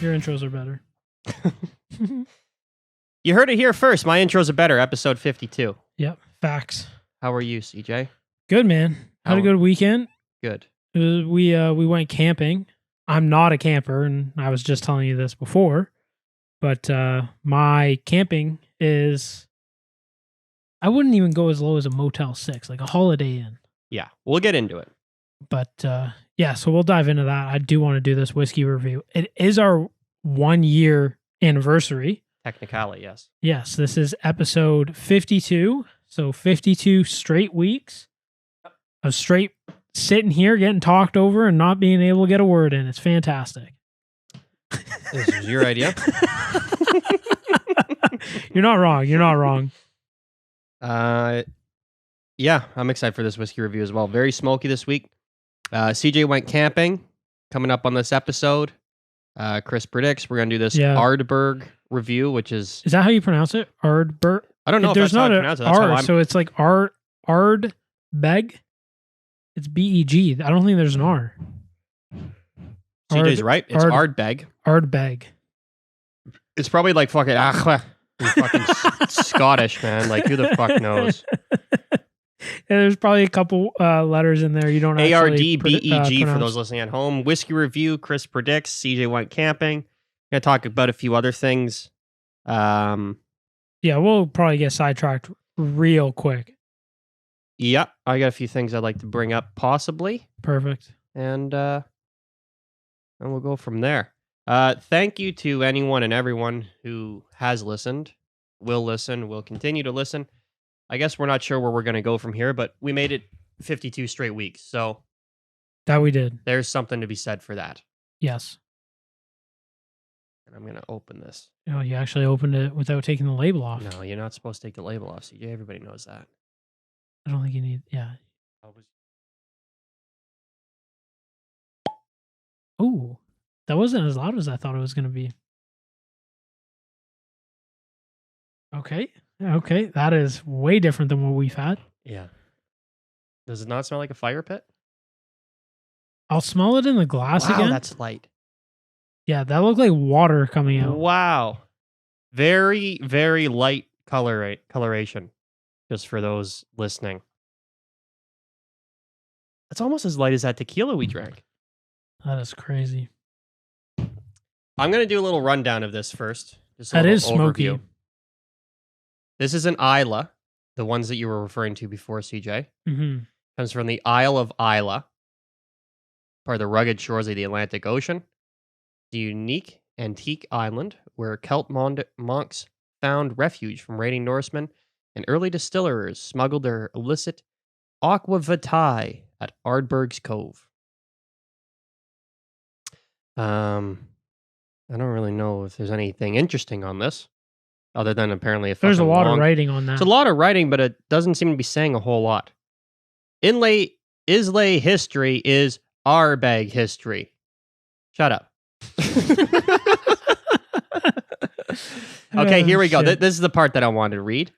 Your intros are better. You heard it here first. My intros are better. Episode 52. Yep. Facts. How are you, CJ? Good, man. Had a good weekend. Good. We went camping. I'm not a camper, and I was just telling you this before, but my camping is, I wouldn't even go as low as a Motel 6, like a Holiday Inn. Yeah, we'll get into it. But yeah, so we'll dive into that. I do want to do this whiskey review. It is our 1 year anniversary. Technically, yes. Yes, this is episode 52. So 52 straight weeks of straight sitting here getting talked over and not being able to get a word in. It's fantastic. This is your idea. You're not wrong. You're not wrong. Yeah, I'm excited for this whiskey review as well. Very smoky this week. CJ went camping. Coming up on this episode. Chris predicts we're going to do this Ardbeg review, which is... Is that how you pronounce it? Ardbeg? I don't know if that's how I pronounce it. That's R, so it's like Ardbeg? It's B-E-G. I don't think there's an R. CJ's right. It's Ardbeg. Ardbeg. It's probably like fucking Scottish, man. Like, who the fuck knows? Yeah, there's probably a couple letters in there you don't actually A-R-D-B-E-G for those listening at home. Whiskey review, Chris predicts, CJ went camping. Gonna talk about a few other things. Yeah, we'll probably get sidetracked real quick. Yeah, I got a few things I'd like to bring up, possibly. Perfect. And we'll go from there. Thank you to anyone and everyone who has listened, will continue to listen. I guess we're not sure where we're going to go from here, but we made it 52 straight weeks. So that we did. There's something to be said for that. Yes. And I'm going to open this. Oh, you actually opened it without taking the label off. No, you're not supposed to take the label off, CJ. Everybody knows that. I don't think you need... Yeah. Oh, that wasn't as loud as I thought it was going to be. Okay. Okay. That is way different than what we've had. Yeah. Does it not smell like a fire pit? I'll smell it in the glass again. Wow, that's light. Yeah, that looked like water coming out. Wow. Very, very light coloration. Just for those listening. It's almost as light as that tequila we drank. That is crazy. I'm going to do a little rundown of this first. Just that is smoky. Overview. This is an Islay, the ones that you were referring to before, CJ. Mm-hmm. Comes from the Isle of Islay, part of the rugged shores of the Atlantic Ocean. The unique, antique island where Celt monks found refuge from raiding Norsemen, and early distillers smuggled their illicit aqua vitae at Ardbeg's Cove. I don't really know if there's anything interesting on this, other than apparently there's a lot of writing on that. It's a lot of writing, but it doesn't seem to be saying a whole lot. Islay history is Ardbeg history. Shut up. Okay, here we go. This is the part that I wanted to read.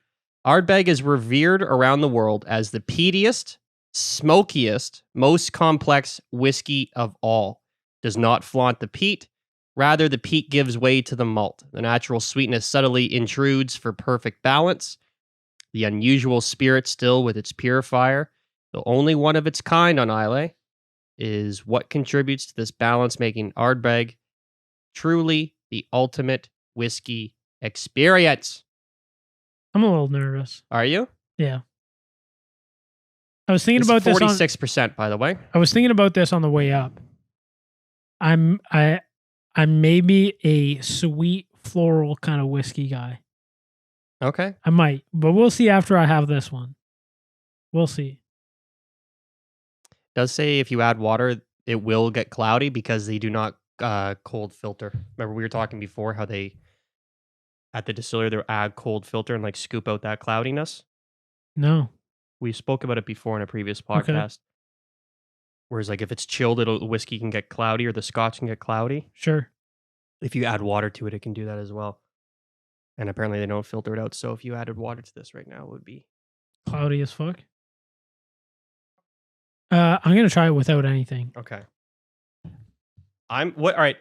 Ardbeg is revered around the world as the peatiest, smokiest, most complex whiskey of all. Does not flaunt the peat. Rather, the peat gives way to the malt. The natural sweetness subtly intrudes for perfect balance. The unusual spirit still with its purifier, the only one of its kind on Islay, is what contributes to this balance, making Ardbeg truly the ultimate whiskey experience. I'm a little nervous. Are you? Yeah. I was thinking about this 46%, by the way. I was thinking about this on the way up. I'm maybe a sweet floral kind of whiskey guy. Okay. I might, but we'll see after I have this one. We'll see. It does say if you add water, it will get cloudy because they do not cold filter. Remember we were talking before how they, at the distillery, they'll add cold filter and like scoop out that cloudiness? No. We spoke about it before in a previous podcast. Okay. Whereas like if it's chilled, the whiskey can get cloudy or the Scotch can get cloudy. Sure. If you add water to it, it can do that as well. And apparently they don't filter it out. So if you added water to this right now, it would be cloudy as fuck. I'm going to try it without anything. Okay. All right.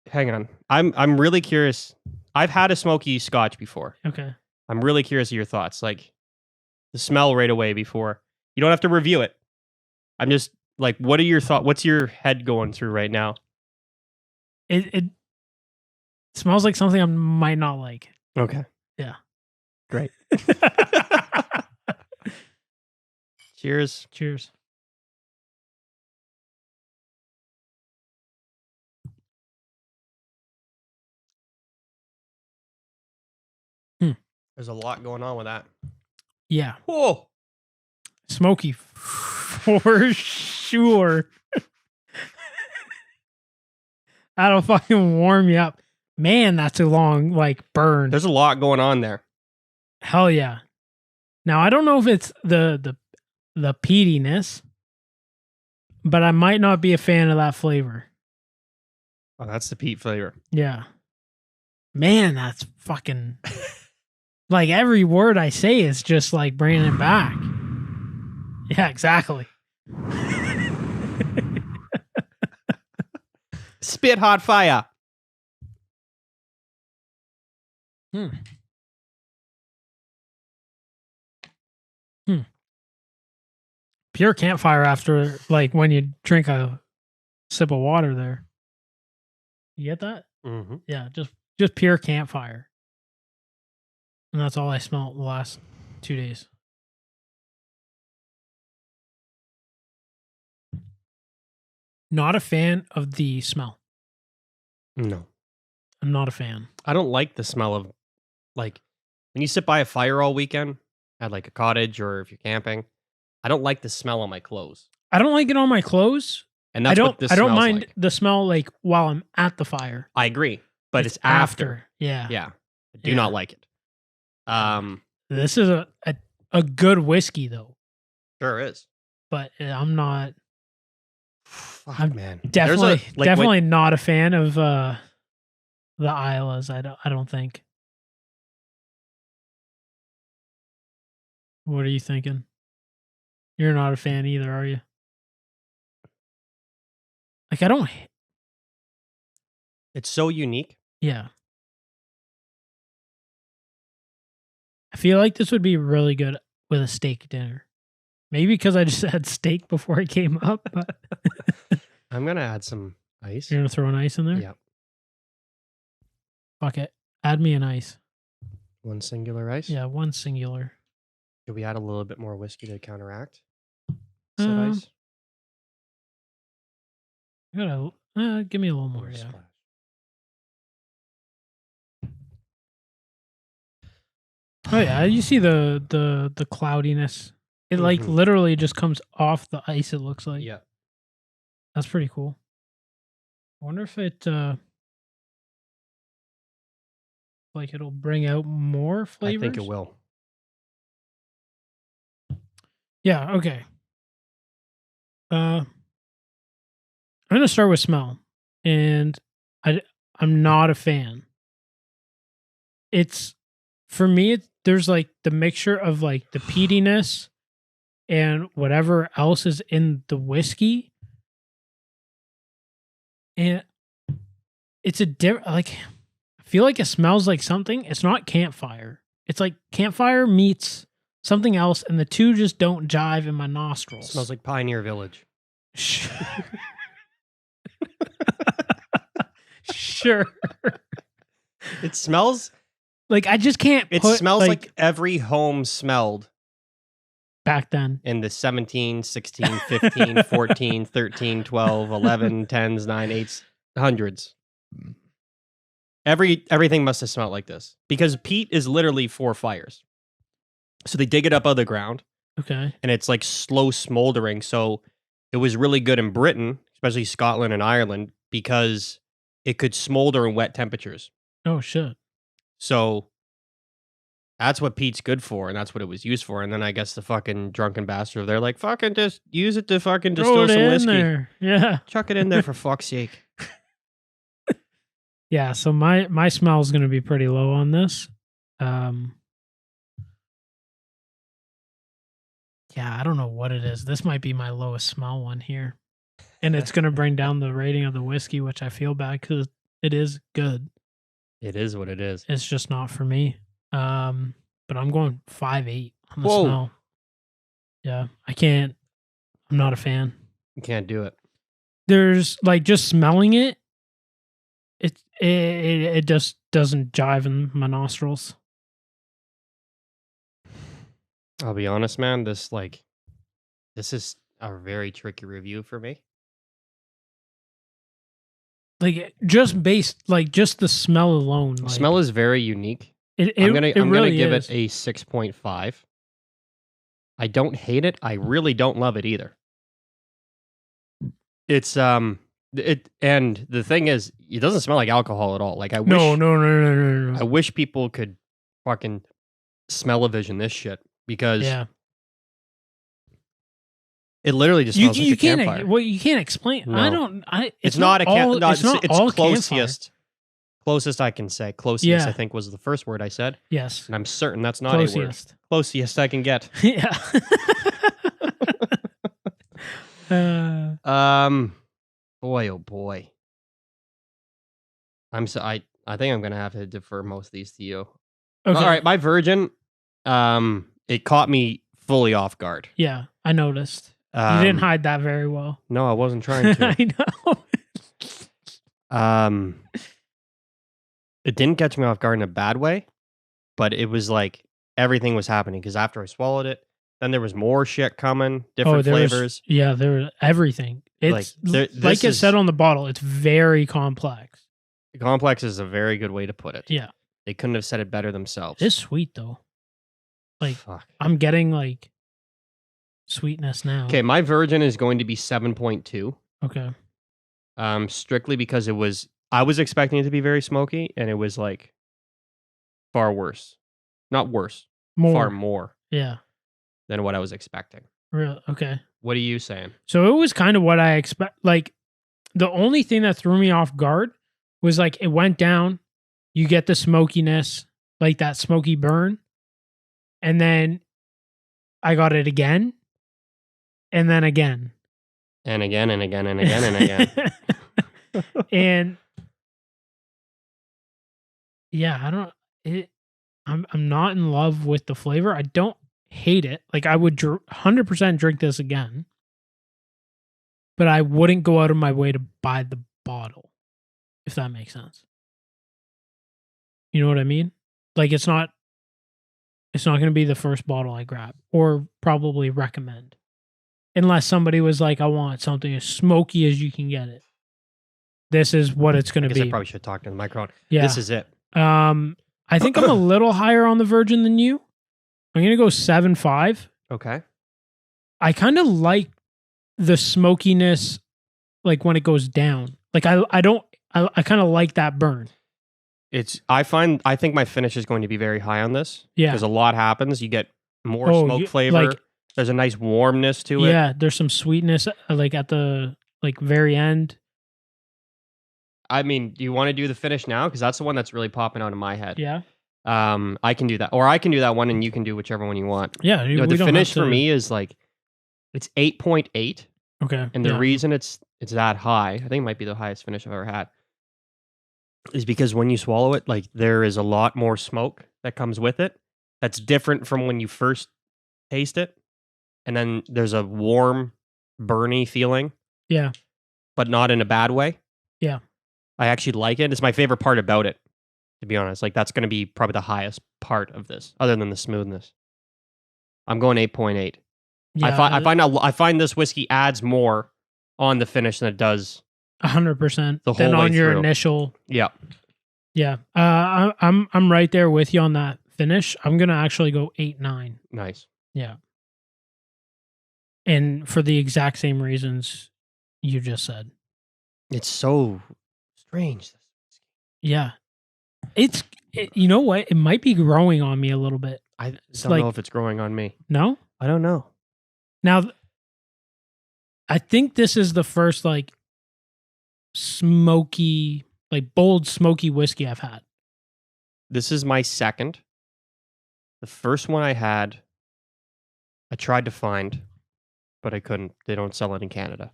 hang on. I'm really curious. I've had a smoky Scotch before. Okay. I'm really curious of your thoughts. Like the smell right away before. You don't have to review it. I'm just like, what are your thoughts? What's your head going through right now? It smells like something I might not like. Okay. Yeah. Great. Cheers. Cheers. There's a lot going on with that. Yeah. Whoa. Smoky for sure. That'll fucking warm you up. Man, that's a long burn. There's a lot going on there. Hell yeah. Now I don't know if it's the peatiness, but I might not be a fan of that flavor. Oh, that's the peat flavor. Yeah. Man, that's fucking like every word I say is just like bringing it back. Yeah, exactly. Spit hot fire. Pure campfire after when you drink a sip of water there. You get that? Mm-hmm. Yeah, just pure campfire. And that's all I smelled the last 2 days. Not a fan of the smell. No. I'm not a fan. I don't like the smell of when you sit by a fire all weekend at a cottage or if you're camping. I don't like the smell on my clothes. I don't like it on my clothes. And that's what this I don't smells mind like. the smell while I'm at the fire. I agree, but it's after. Yeah. Yeah. I do not like it. This is a good whiskey though. Sure is. But I'm not. Fuck, man. Definitely not a fan of the Islas. I don't think. What are you thinking? You're not a fan either, are you? I don't. It's so unique. Yeah. I feel like this would be really good with a steak dinner. Maybe because I just had steak before I came up. But I'm going to add some ice. You're going to throw an ice in there? Yeah. Fuck it. Add me an ice. One singular ice? Yeah, one singular. Should we add a little bit more whiskey to counteract said ice? Give me a little more, yeah. Splash. Oh yeah, you see the cloudiness. It literally just comes off the ice, it looks like. Yeah. That's pretty cool. I wonder if it it'll bring out more flavors. I think it will. Yeah, okay. I'm gonna start with smell. And I'm not a fan. It's for me, there's the mixture of the peatiness and whatever else is in the whiskey. And it's a different, I feel like it smells like something. It's not campfire. It's like campfire meets something else, and the two just don't jive in my nostrils. It smells like Pioneer Village. Sure. It smells I just can't It smells like every home smelled back then. in the 17, 16, 15, 14, 13, 12, 11, 10s, 9, 8s, hundreds. Everything must have smelled like this because peat is literally for fires. So they dig it up out of the ground. Okay. And it's slow smoldering. So it was really good in Britain, especially Scotland and Ireland, because it could smolder in wet temperatures. Oh, shit. So that's what peat's good for, and that's what it was used for. And then I guess the fucking drunken bastard, they're like, fucking just use it to fucking distill some whiskey. There. Yeah. Chuck it in there for fuck's sake. Yeah, so my smell is going to be pretty low on this. Yeah, I don't know what it is. This might be my lowest smell one here. And it's going to bring down the rating of the whiskey, which I feel bad because It is good. It is what it is. It's just not for me. But I'm going 5.8 on the Whoa. smell. Yeah, I can't. I'm not a fan. You can't do it. There's like just smelling it. It just doesn't jive in my nostrils. I'll be honest, man. This is a very tricky review for me. Like just based, like just the smell alone. The Like, smell is very unique. I'm gonna really give is. it a 6.5. I don't hate it. I really don't love it either. It's and the thing is, it doesn't smell like alcohol at all. Like I wish No. I wish people could fucking smell-o-vision this shit because Yeah, it literally just smells like a campfire. Well, you can't explain. No. I don't. It's not a campfire. No, It's not it's all closest. Closest I can say. Closest, Yeah. I think, was the first word I said. Yes, And I'm certain that's not a word. closest. Closest I can get. Yeah. Boy, oh boy. I think I'm gonna have to defer most of these to you. Okay. All right, my virgin, it caught me fully off guard. Yeah, I noticed. You didn't hide that very well. No, I wasn't trying to. I know. It didn't catch me off guard in a bad way, but it was like everything was happening because after I swallowed it, then there was more shit coming, different flavors. There was everything. It's like it said on the bottle. It's very complex. Complex is a very good way to put it. Yeah, They couldn't have said it better themselves. it's sweet though. Like Fuck. I'm getting like sweetness now. Okay, my virgin is going to be 7.2. Okay. Strictly because I was expecting it to be very smoky, and it was like far worse. Not worse, far more Yeah. than what I was expecting. Real. Okay. What are you saying? So it was kind of what I expect. Like the only thing that threw me off guard was like it went down. You get the smokiness, like that smoky burn, and then I got it again, and then again, And again, and again, and again, and again. and yeah, I'm not in love with the flavor. I don't hate it. Like I would 100% drink this again, but I wouldn't go out of my way to buy the bottle, if that makes sense. You know what I mean? Like it's not going to be the first bottle I grab or probably recommend, unless somebody was like, I want something as smoky as you can get it. This is what it's going to be. I probably should talk to the microphone. Yeah. This is it. I think I'm a little higher on the virgin than you. I'm going to go 7.5. Okay. I kind of like the smokiness, like when it goes down. Like I kind of like that burn. I think my finish is going to be very high on this. Yeah. Because a lot happens. You get more smoke flavor. Like, there's a nice warmness to it. Yeah, there's some sweetness like at the like very end. I mean, do you want to do the finish now? Because that's the one that's really popping out in my head. Yeah. I can do that. Or I can do that one and you can do whichever one you want. Yeah. The finish for me is like, it's 8.8. Okay. And the reason it's that high, I think it might be the highest finish I've ever had, is because when you swallow it, like there is a lot more smoke that comes with it. That's different from when you first taste it. And then there's a warm, burny feeling. Yeah. But not in a bad way. Yeah. I actually like it. It's my favorite part about it, to be honest. Like that's going to be probably the highest part of this, other than the smoothness. I'm going 8.8. Yeah, I find this whiskey adds more on the finish than it does 100% the whole than way on your through. initial. Yeah. Yeah. I'm right there with you on that finish. I'm gonna actually go 8.9. Nice. Yeah. And for the exact same reasons you just said. It's so strange. Yeah. You know what? It might be growing on me a little bit. I don't know if it's growing on me. No? I don't know. Now, I think this is the first like smoky, like bold smoky whiskey I've had. This is my second. The first one I had, I tried to find, but I couldn't. They don't sell it in Canada.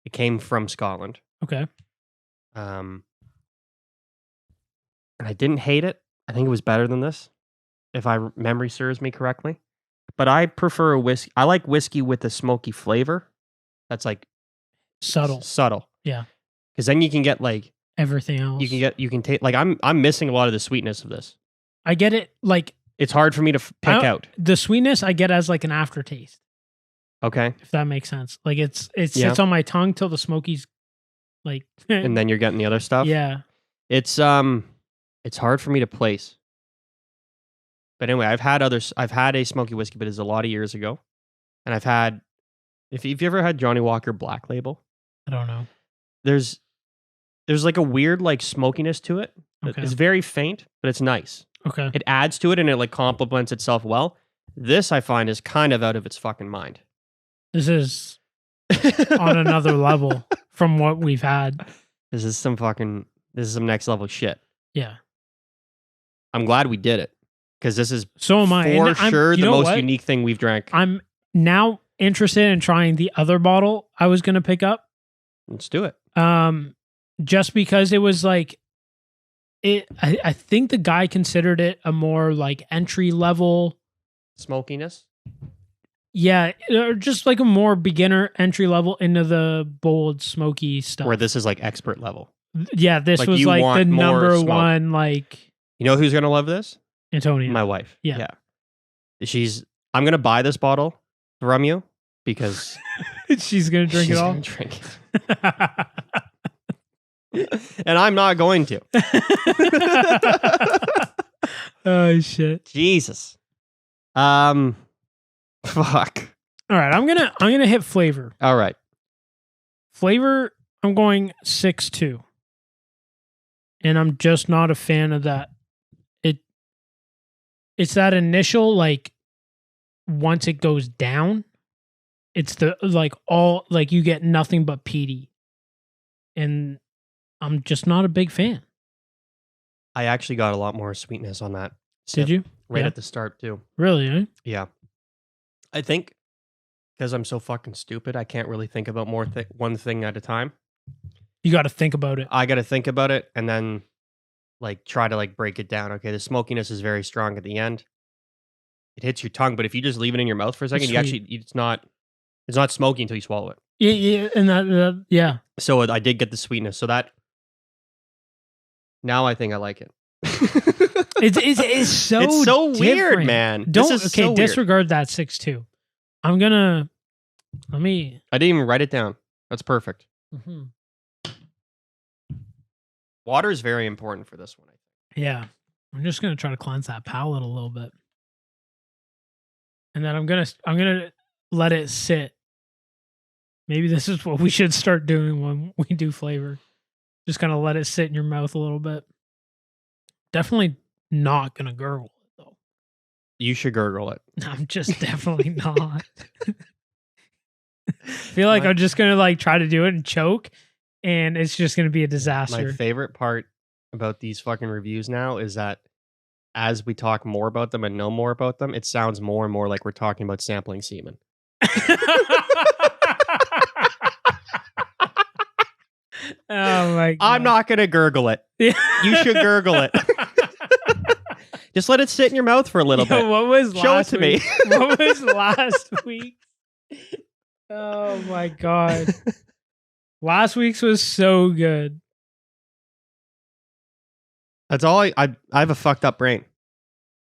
It came from Scotland. Okay. and I didn't hate it. I think it was better than this, if memory serves me correctly. But I prefer a whiskey. I like whiskey with a smoky flavor. That's like Subtle. subtle. Yeah. Because then you can get like everything else. You can take like I'm missing a lot of the sweetness of this. I get it. Like it's hard for me to pick out the sweetness. I get as like an aftertaste. Okay, if that makes sense. Like it sits on my tongue till the smoky's like, and then you're getting the other stuff. Yeah, it's hard for me to place. But anyway, I've had a smoky whiskey, but it's a lot of years ago, and I've had. If you've ever had Johnny Walker Black Label, I don't know. There's like a weird like smokiness to it. Okay. It's very faint, but it's nice. Okay. It adds to it and it like complements itself well. This I find is kind of out of its fucking mind. This is on another level from what we've had. This is some next level shit. Yeah. I'm glad we did it because this is so am I. For sure the most unique thing we've drank. I'm now interested in trying the other bottle I was going to pick up. Let's do it. Just because it was like I think the guy considered it a more like entry level smokiness. Yeah, or just like a more beginner entry level into the bold smoky stuff. Where this is like expert level. Yeah, this was like the number one like. You know who's gonna love this? Antonia, my wife. Yeah. I'm gonna buy this bottle from you because she's gonna drink it all. Drink it. And I'm not going to. Oh shit. Jesus. Fuck. All right, I'm gonna hit flavor. All right. Flavor, I'm going 6.2. And I'm just not a fan of that. It's that initial like once it goes down, it's the like all like you get nothing but peaty. And I'm just not a big fan. I actually got a lot more sweetness on that. Did you? Right at the start, too. Really, eh? Yeah. I think because I'm so fucking stupid, I can't really think about one thing at a time. You got to think about it. I got to think about it and then like try to like break it down. Okay, the smokiness is very strong at the end. It hits your tongue, but if you just leave it in your mouth for a second, it's not smoky until you swallow it. Yeah, and that yeah. So I did get the sweetness. So that now I think I like it. It's so weird, man. Disregard that 6.2. I'm gonna I didn't even write it down. That's perfect. Mm-hmm. Water is very important for this one, I think. Yeah. I'm just gonna try to cleanse that palate a little bit. And then I'm gonna let it sit. Maybe this is what we should start doing when we do flavor. Just kind of let it sit in your mouth a little bit. Definitely not gonna gurgle it though. You should gurgle it. I'm just definitely not. I feel like I'm just gonna like try to do it and choke, and it's just gonna be a disaster. My favorite part about these fucking reviews now is that as we talk more about them and know more about them, it sounds more and more like we're talking about sampling semen. Oh my God. I'm not gonna gurgle it. You should gurgle it. Just let it sit in your mouth for a little bit. What was Show it to me. What was last week? Oh my God. Last week's was so good. That's all I have a fucked up brain.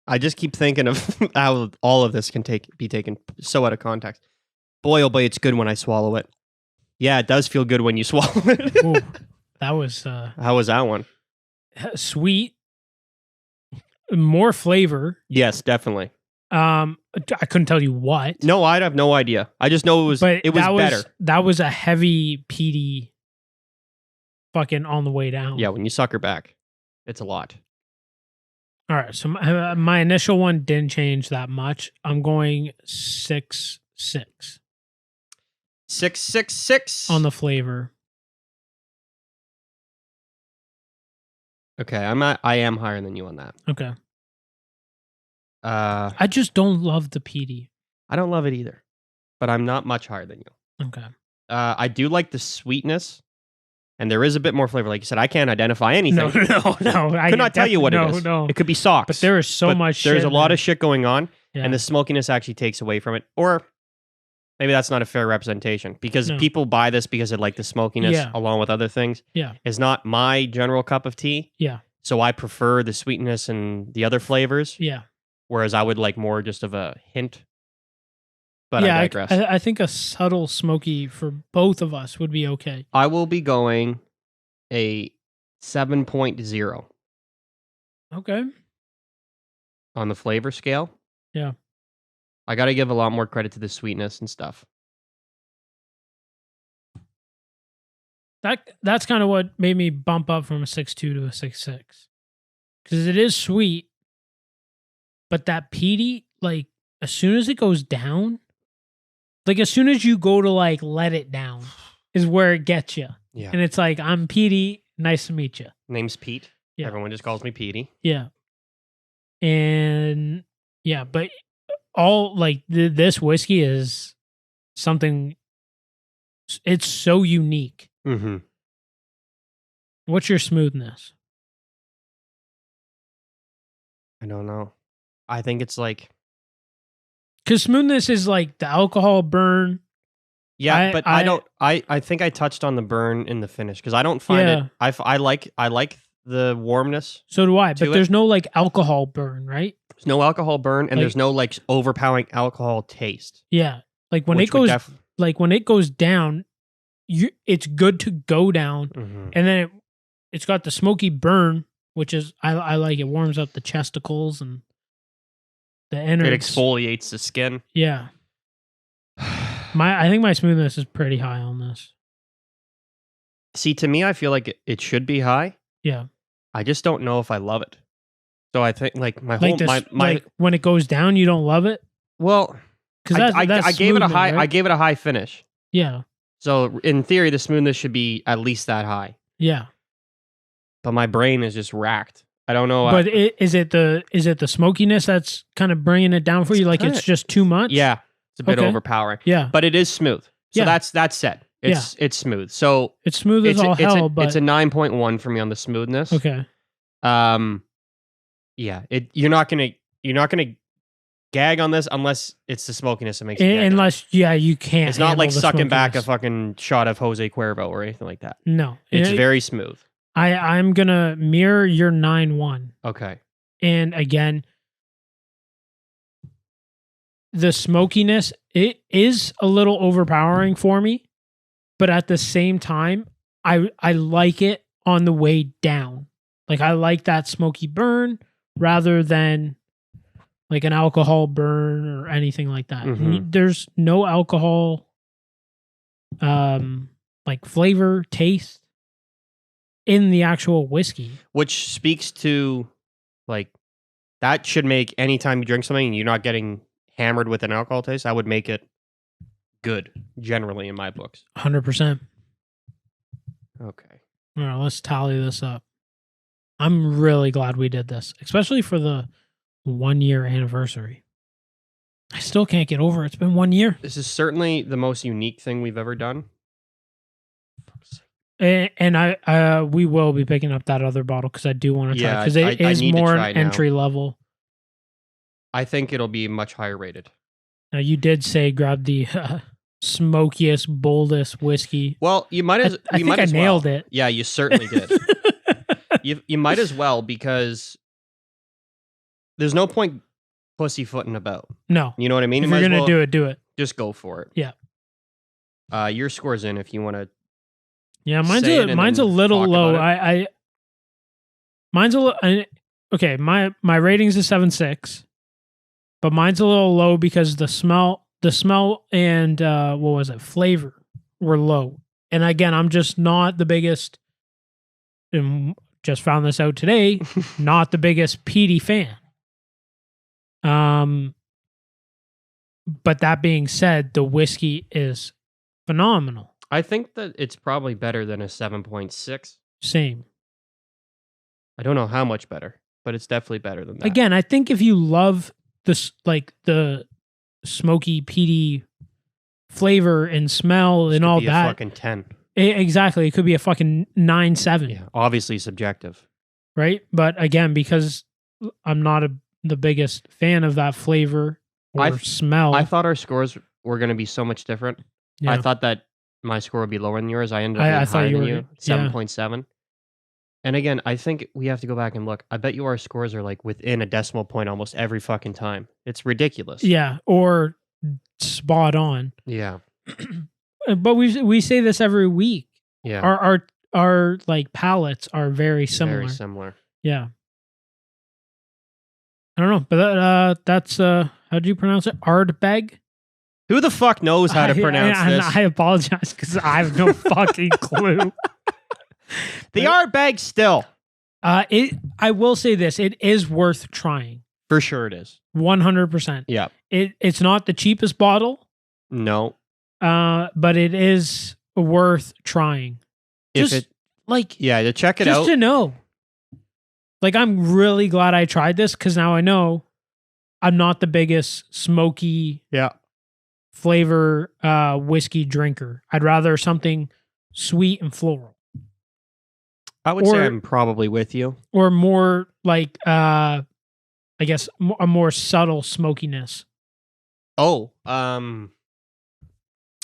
I just keep thinking of how all of this can be taken so out of context. Boy, oh boy, it's good when I swallow it. Yeah, it does feel good when you swallow it. Ooh, that was how was that one? Sweet. More flavor. Yes, definitely. I couldn't tell you what. No, I'd have no idea. I just know it was better. That was a heavy peaty fucking on the way down. Yeah, when you suck her back, it's a lot. All right, so my initial one didn't change that much. I'm going 6.6. 6.66 on the flavor. Okay, I am higher than you on that. Okay. I just don't love the peaty. I don't love it either, but I'm not much higher than you. Okay. I do like the sweetness And there is a bit more flavor. Like you said, I can't identify anything. No. I could not tell you what it is. No. It could be socks. But there is so much shit. There's a lot of shit going on, Yeah. and the smokiness actually takes away from it. Or maybe that's not a fair representation because people buy this because they like the smokiness along with other things. Yeah. It's not my general cup of tea. Yeah. So I prefer the sweetness and the other flavors. Yeah. Whereas I would like more just of a hint. But I digress. I think a subtle smoky for both of us would be okay. I will be going a 7.0. Okay. On the flavor scale. Yeah. I got to give a lot more credit to the sweetness and stuff. That's kind of what made me bump up from a 6.2 to a 6.6. Because it is sweet, but that peaty, like, as soon as it goes down, like, as soon as you go to, like, let it down, is where it gets you. Yeah. And it's like, I'm Petey, nice to meet you. Name's Pete. Yeah. Everyone just calls me Petey. Yeah. And, yeah, but all, like, this whiskey is something, it's so unique. Mm-hmm. What's your smoothness? I don't know. I think it's like... Because smoothness is like the alcohol burn. Yeah, but I don't... I think I touched on the burn in the finish because I don't find it... I like the warmness. So do I, but there's no like alcohol burn, right? There's no alcohol burn and there's no like overpowering alcohol taste. Yeah. Like when it goes down, it's good to go down. Mm-hmm. And then it's got the smoky burn, which is I like it. Warms up the chesticles and the innards. It exfoliates the skin. Yeah. I think my smoothness is pretty high on this. See, to me, I feel like it should be high. Yeah. I just don't know if I love it. So I think like my like when it goes down, you don't love it. Well, because I gave it a high. Right? I gave it a high finish. Yeah. So in theory, the smoothness should be at least that high. Yeah. But my brain is just racked. I don't know. But is it the smokiness that's kind of bringing it down for you? Like it's just too much? Yeah. It's a bit overpowering. Yeah. But it is smooth. So that's set. It's smooth. So it's smooth as all hell, but it's a 9.1 for me on the smoothness. Okay. Yeah. You're not gonna gag on this unless it's the smokiness that makes you gag. Unless you can't. It's not like sucking back a fucking shot of Jose Cuervo or anything like that. No. It's very smooth. I'm gonna mirror your 9.1. Okay. And again, the smokiness, it is a little overpowering for me, but at the same time, I like it on the way down. Like I like that smoky burn rather than like an alcohol burn or anything like that. Mm-hmm. There's no alcohol like flavor, taste in the actual whiskey. Which speaks to like that should make anytime you drink something and you're not getting hammered with an alcohol taste, that would make it good generally in my books. 100%. Okay. All right, let's tally this up. I'm really glad we did this, especially for the 1 year anniversary. I still can't get over it. It's been 1 year. This is certainly the most unique thing we've ever done. And we will be picking up that other bottle because I do want to try because it is more entry level. I think it'll be much higher rated. Now you did say grab the smokiest, boldest whiskey. Well, you might as I think I nailed it. Yeah, you certainly did. you might as well because there's no point pussyfooting about. No, you know what I mean. If you're gonna do it. Just go for it. Yeah. Your score's in if you want to. Yeah, mine's a little low. Mine's a little okay. My rating's a 7.6, but mine's a little low because the smell and flavor were low. And again, I'm just not the biggest. And just found this out today. Not the biggest peaty fan. But that being said, the whiskey is phenomenal. I think that it's probably better than a 7.6. Same. I don't know how much better, but it's definitely better than that. Again, I think if you love this, like the smoky, peaty flavor and smell and all that, fucking 10. Exactly. It could be a fucking 9.7. Yeah, obviously subjective. Right? But again, because I'm not the biggest fan of that flavor or smell. I thought our scores were going to be so much different. Yeah. I thought that my score would be lower than yours. I ended up being higher than you, 7.7. And again, I think we have to go back and look. I bet you our scores are like within a decimal point almost every fucking time. It's ridiculous. Yeah, or spot on. Yeah. But we say this every week. Yeah. Our like palates are very similar. Very similar. Yeah. I don't know, but that's how do you pronounce it? Ardbeg? Who the fuck knows how to pronounce this? I apologize because I have no fucking clue. The Ardbeg still. I will say this, it is worth trying. For sure it is. 100%. Yeah. It's not the cheapest bottle. No. But it is worth trying. To check it out. Just to know. Like, I'm really glad I tried this because now I know I'm not the biggest smoky flavor whiskey drinker. I'd rather something sweet and floral. I would say I'm probably with you. Or more like, I guess, a more subtle smokiness. Oh, on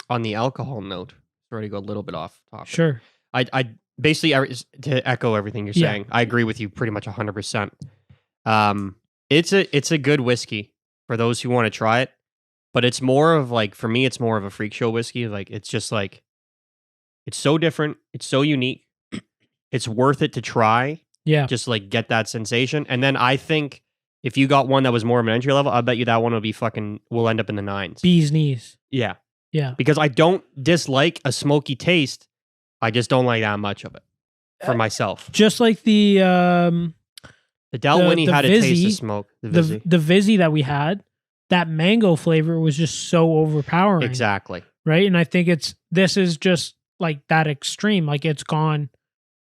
the alcohol note, sorry to go a little bit off topic. Sure. I basically, to echo everything you're saying, I agree with you pretty much 100%. It's a good whiskey for those who want to try it, but it's more of like, for me, it's more of a freak show whiskey. Like, it's just like, it's so different. It's so unique. It's worth it to try. Yeah. Just like get that sensation. And then I think if you got one that was more of an entry level, I bet you that one will end up in the 9s. Bee's knees. Yeah. Yeah. Because I don't dislike a smoky taste. I just don't like that much of it for myself. Just like the Dalwhinnie had a taste of smoke. The Vizzy that we had, that mango flavor was just so overpowering. Exactly. Right? And I think this is just like that extreme. Like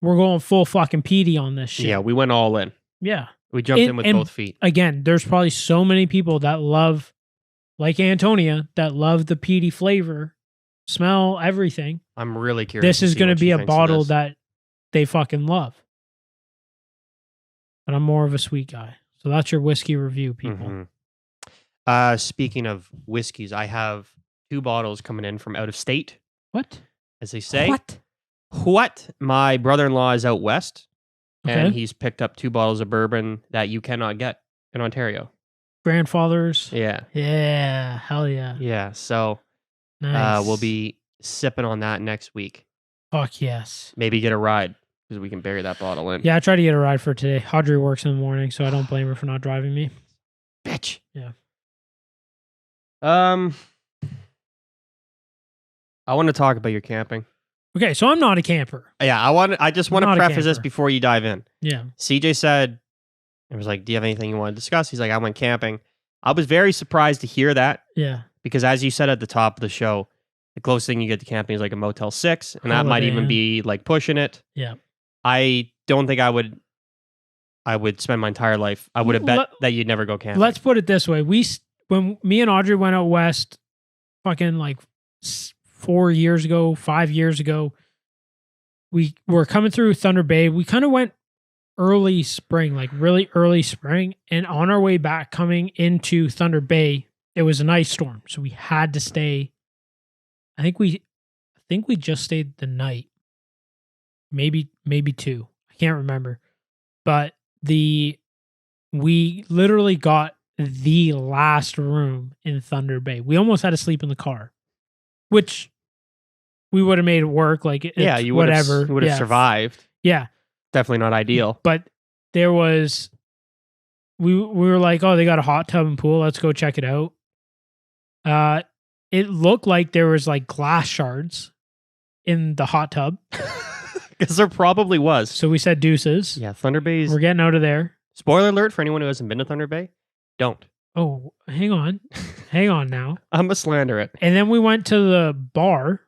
we're going full fucking PD on this shit. Yeah, we went all in. Yeah. We jumped in with both feet. Again, there's probably so many people that love, like Antonia, that love the peaty flavor, smell, everything. I'm really curious. This is going to be a bottle that they fucking love. But I'm more of a sweet guy. So that's your whiskey review, people. Mm-hmm. Speaking of whiskeys, I have 2 bottles coming in from out of state. What? As they say. What? My brother-in-law is out west, okay. And he's picked up 2 bottles of bourbon that you cannot get in Ontario. Grandfathers. Yeah. Yeah. Hell yeah. Yeah. So nice. We'll be sipping on that next week. Fuck yes. Maybe get a ride because we can bury that bottle in. Yeah, I tried to get a ride for today. Audrey works in the morning, so I don't blame her for not driving me. Bitch. Yeah. I want to talk about your camping. Okay, so I'm not a camper. Yeah, I just want to preface this before you dive in. Yeah. CJ said, it was like, do you have anything you want to discuss? He's like, I went camping. I was very surprised to hear that. Yeah. Because as you said at the top of the show, the closest thing you get to camping is like a Motel 6, and that might even be like pushing it. Yeah. I don't think I would spend my entire life. I would have bet that you'd never go camping. Let's put it this way. When me and Audrey went out west fucking like 4 years ago, 5 years ago, we were coming through Thunder Bay. We kind of went early spring, like really early spring. And on our way back coming into Thunder Bay, it was an ice storm. So we had to stay. I think we just stayed the night. Maybe 2. I can't remember. But we literally got the last room in Thunder Bay. We almost had to sleep in the car, which we would have made it work. Like, you would have survived. Yeah. Definitely not ideal. But there was, we were like, oh, they got a hot tub and pool. Let's go check it out. It looked like there was like glass shards in the hot tub. Because there probably was. So we said deuces. Yeah, Thunder Bay's... We're getting out of there. Spoiler alert for anyone who hasn't been to Thunder Bay. Don't. Oh, hang on. Hang on now. I'm going to slander it. And then we went to the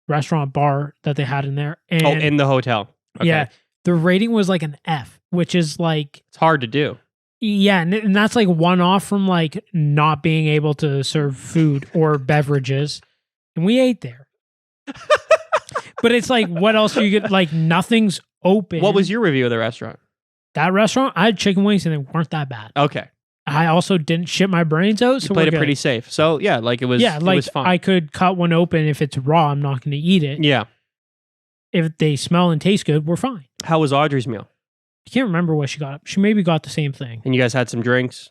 restaurant bar that they had in there. And in the hotel. Okay. Yeah. The rating was like an F, which is like... It's hard to do. Yeah, and that's like one off from like not being able to serve food or beverages. And we ate there. But it's like, what else do you get? Like, nothing's open. What was your review of the restaurant? That restaurant? I had chicken wings and they weren't that bad. Okay. I also didn't shit my brains out. So you played it pretty safe. So yeah, like it was. Yeah, like it was fine. I could cut one open. If it's raw, I'm not going to eat it. Yeah. If they smell and taste good, we're fine. How was Audrey's meal? I can't remember what she got. She maybe got the same thing. And you guys had some drinks.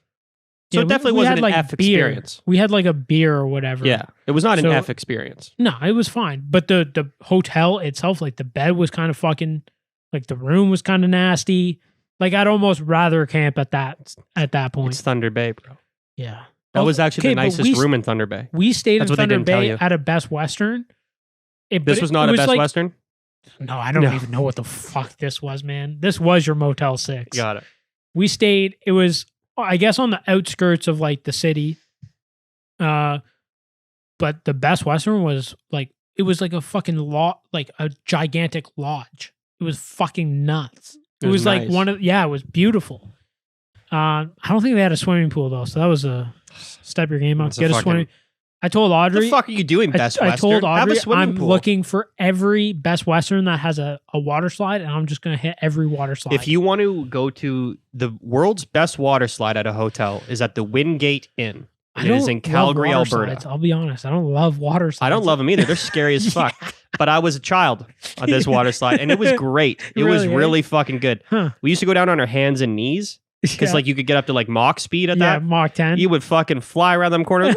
So Yeah, it definitely we wasn't had, an like, F beer. experience. We had like a beer or whatever. Yeah, it was not an So- F experience. No, it was fine. But the hotel itself, like the bed was kind of fucking, like the room was kind of nasty. Like I'd almost rather camp at that point. It's Thunder Bay, bro. Yeah. That was actually the but nicest room in Thunder Bay. We stayed That's in what they Thunder didn't tell Bay you. at a Best Western. This was not a Best like, Western? No, I don't No. even know what the fuck this was, man. This was your Motel 6. Got it. We stayed, it was, I guess, on the outskirts of like the city. But the Best Western was like, it was like a fucking like a gigantic lodge. It was fucking nuts. It was like nice. it was beautiful. I don't think they had a swimming pool though, so that was a step your game up. That's a Get a fucking- swimming. I told What Audrey. the fuck are you doing, Best I Western? told Have a Audrey swimming I'm pool. looking for every Best Western that has a water slide, and I'm just gonna hit every water slide. If you want to go to the world's best water slide at a hotel, is at the Wingate Inn. I It is don't in love Calgary, water Alberta. slides, I'll be honest. I don't love water slides. I don't love them either. They're scary as fuck. But I was a child on this water slide, and it was great. It was Really, eh? really fucking good. Huh. We used to go down on our hands and knees because Yeah. like you could get up to like Mach speed at Yeah, that. Mach 10. You would fucking fly around them corners.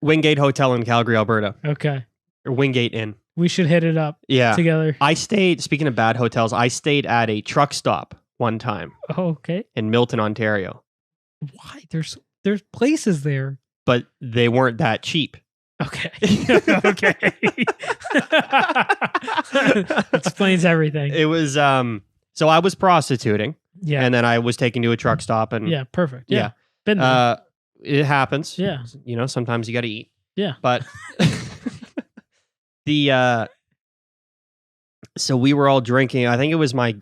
Wingate Hotel in Calgary, Alberta, Okay. or Wingate Inn. We should hit it up Yeah. together. I stayed. Speaking of bad hotels, I stayed at a truck stop one time Oh, okay. in Milton, Ontario, Why? There's places there. but they weren't that cheap. Okay. Okay. Explains everything. It was so I was prostituting, Yeah. and then I was taken to a truck stop, and Yeah. Perfect. yeah. Been there. It happens. Yeah. You know, sometimes you got to eat. Yeah. But so we were all drinking. I think it was my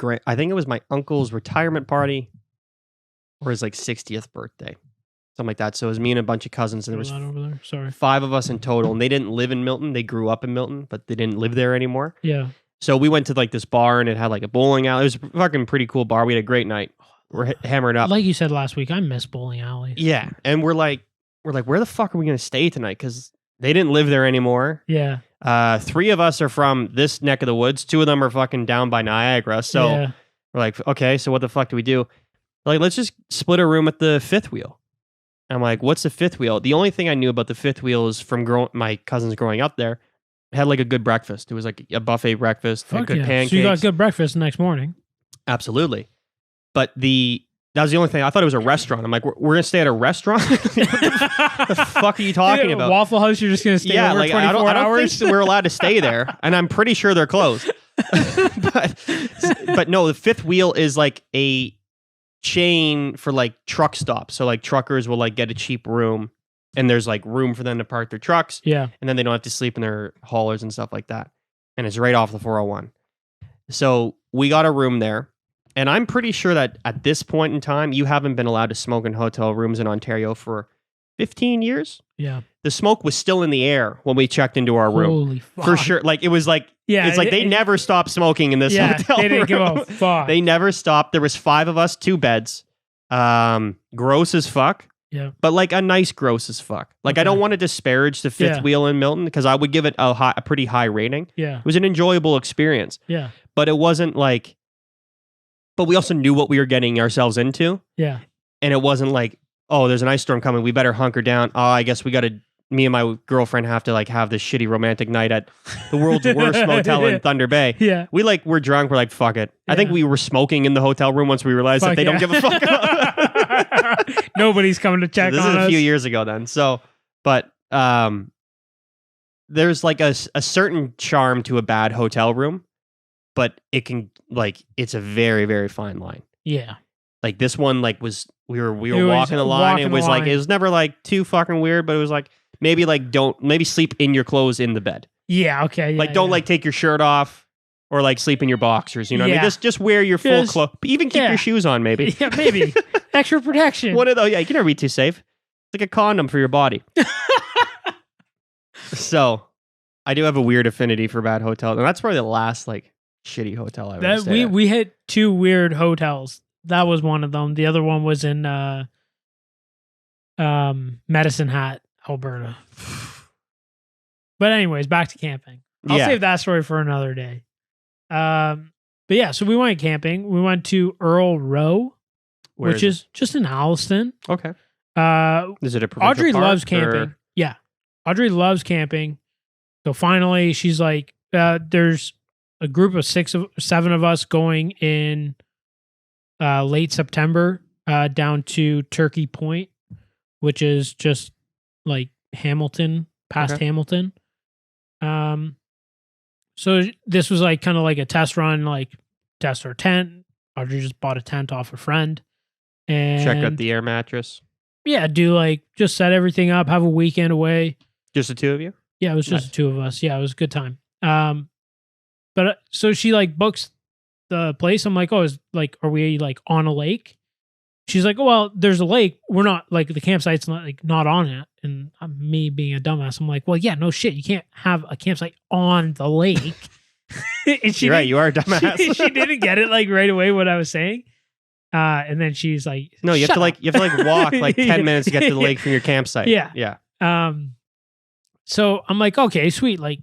uncle's retirement party or his like 60th birthday. Something like that. So it was me and a bunch of cousins, and there was Throw that over there. Sorry. 5 of us in total, and they didn't live in Milton. They grew up in Milton, but they didn't live there anymore. Yeah. So we went to like this bar, and it had like a bowling alley. It was a fucking pretty cool bar. We had a great night. We're hammering up. Like you said last week, I miss bowling alleys. Yeah, and we're like, where the fuck are we gonna stay tonight? Because they didn't live there anymore. Yeah. 3 of us are from this neck of the woods. 2 of them are fucking down by Niagara. So Yeah. we're like, okay, so what the fuck do we do? Like, let's just split a room at the 5th wheel. I'm like, what's the 5th wheel? The only thing I knew about the 5th wheel is from my cousins growing up there. It had like a good breakfast. It was like a buffet breakfast, had Fuck good yeah. pancakes. So you got good breakfast the next morning. Absolutely. But that was the only thing. I thought it was a restaurant. I'm like, we're gonna stay at a restaurant? What the fuck are you talking about? Waffle House, you're just going to stay Yeah, over like 24 I don't hours? think we're allowed to stay there, and I'm pretty sure they're closed. but no, the 5th wheel is like a chain for like truck stops. So like truckers will like get a cheap room, and there's like room for them to park their trucks, Yeah. and then they don't have to sleep in their haulers and stuff like that. And it's right off the 401. So we got a room there. And I'm pretty sure that at this point in time, you haven't been allowed to smoke in hotel rooms in Ontario for 15 years. Yeah. The smoke was still in the air when we checked into our room. Holy fuck. For sure. Like, it was like, Yeah. it's like they never stopped smoking in this hotel They didn't give room. a fuck. They never stopped. There was 5 of us, 2 beds. Gross as fuck. Yeah. But like a nice gross as fuck. Like, I Okay. don't want to disparage the 5th Yeah. wheel in Milton because I would give it a pretty high rating. Yeah. It was an enjoyable experience. Yeah. But it wasn't like, but we also knew what we were getting ourselves into. Yeah. And it wasn't like, oh, there's an ice storm coming. We better hunker down. Oh, I guess me and my girlfriend have to like have this shitty romantic night at the world's worst motel in Thunder Bay. Yeah. We're drunk. We're like, fuck it. I think Yeah. we were smoking in the hotel room once we realized that Fuck they don't yeah. give a fuck. Nobody's coming to check This on is a us. few years ago then. So, but there's like a certain charm to a bad hotel room, but it can like, it's a very, very fine line. Yeah. Like this one, like we were It was walking the line. walking It the was like, line. it was never like too fucking weird, but it was like, maybe sleep in your clothes in the bed. Yeah. Okay. Yeah, Like, don't yeah. like take your shirt off or like sleep in your boxers. You know what I mean? Yeah. Just wear your full Just- clothes. Even keep yeah. your shoes on, maybe. Yeah, maybe. Extra protection. One of those, yeah, you can never be too safe. It's like a condom for your body. So I do have a weird affinity for bad hotels, and that's probably the last like shitty hotel I've ever stayed at. We hit 2 weird hotels. That was one of them. The other one was in Medicine Hat, Alberta. But anyways, back to camping. I'll save that story for another day. But yeah, so we went camping. We went to Earl Row, which is just in Alliston. Okay. Is it a provincial Audrey park, loves camping. or- Yeah. Audrey loves camping. So finally, she's like, there's a group of 7 of us going in late September down to Turkey Point, which is just like Hamilton, past Hamilton. So this was like kind of like a test run, like test our tent. Audrey just bought a tent off a friend. And check out the air mattress. Yeah, do like just set everything up, have a weekend away. Just the 2 of you? Yeah, it was just the 2 of us. Yeah, it was a good time. But so she like books the place. I'm like, oh, are we like on a lake? She's like, oh, well, there's a lake. We're not like the campsite's not on it. And me being a dumbass, I'm like, well, yeah, no shit. You can't have a campsite on the lake. And You're right. You are a dumbass. She didn't get it like right away what I was saying. And then she's like, no, you have to walk like 10 minutes to get to the lake from your campsite. Yeah. Yeah. So I'm like, okay, sweet. Like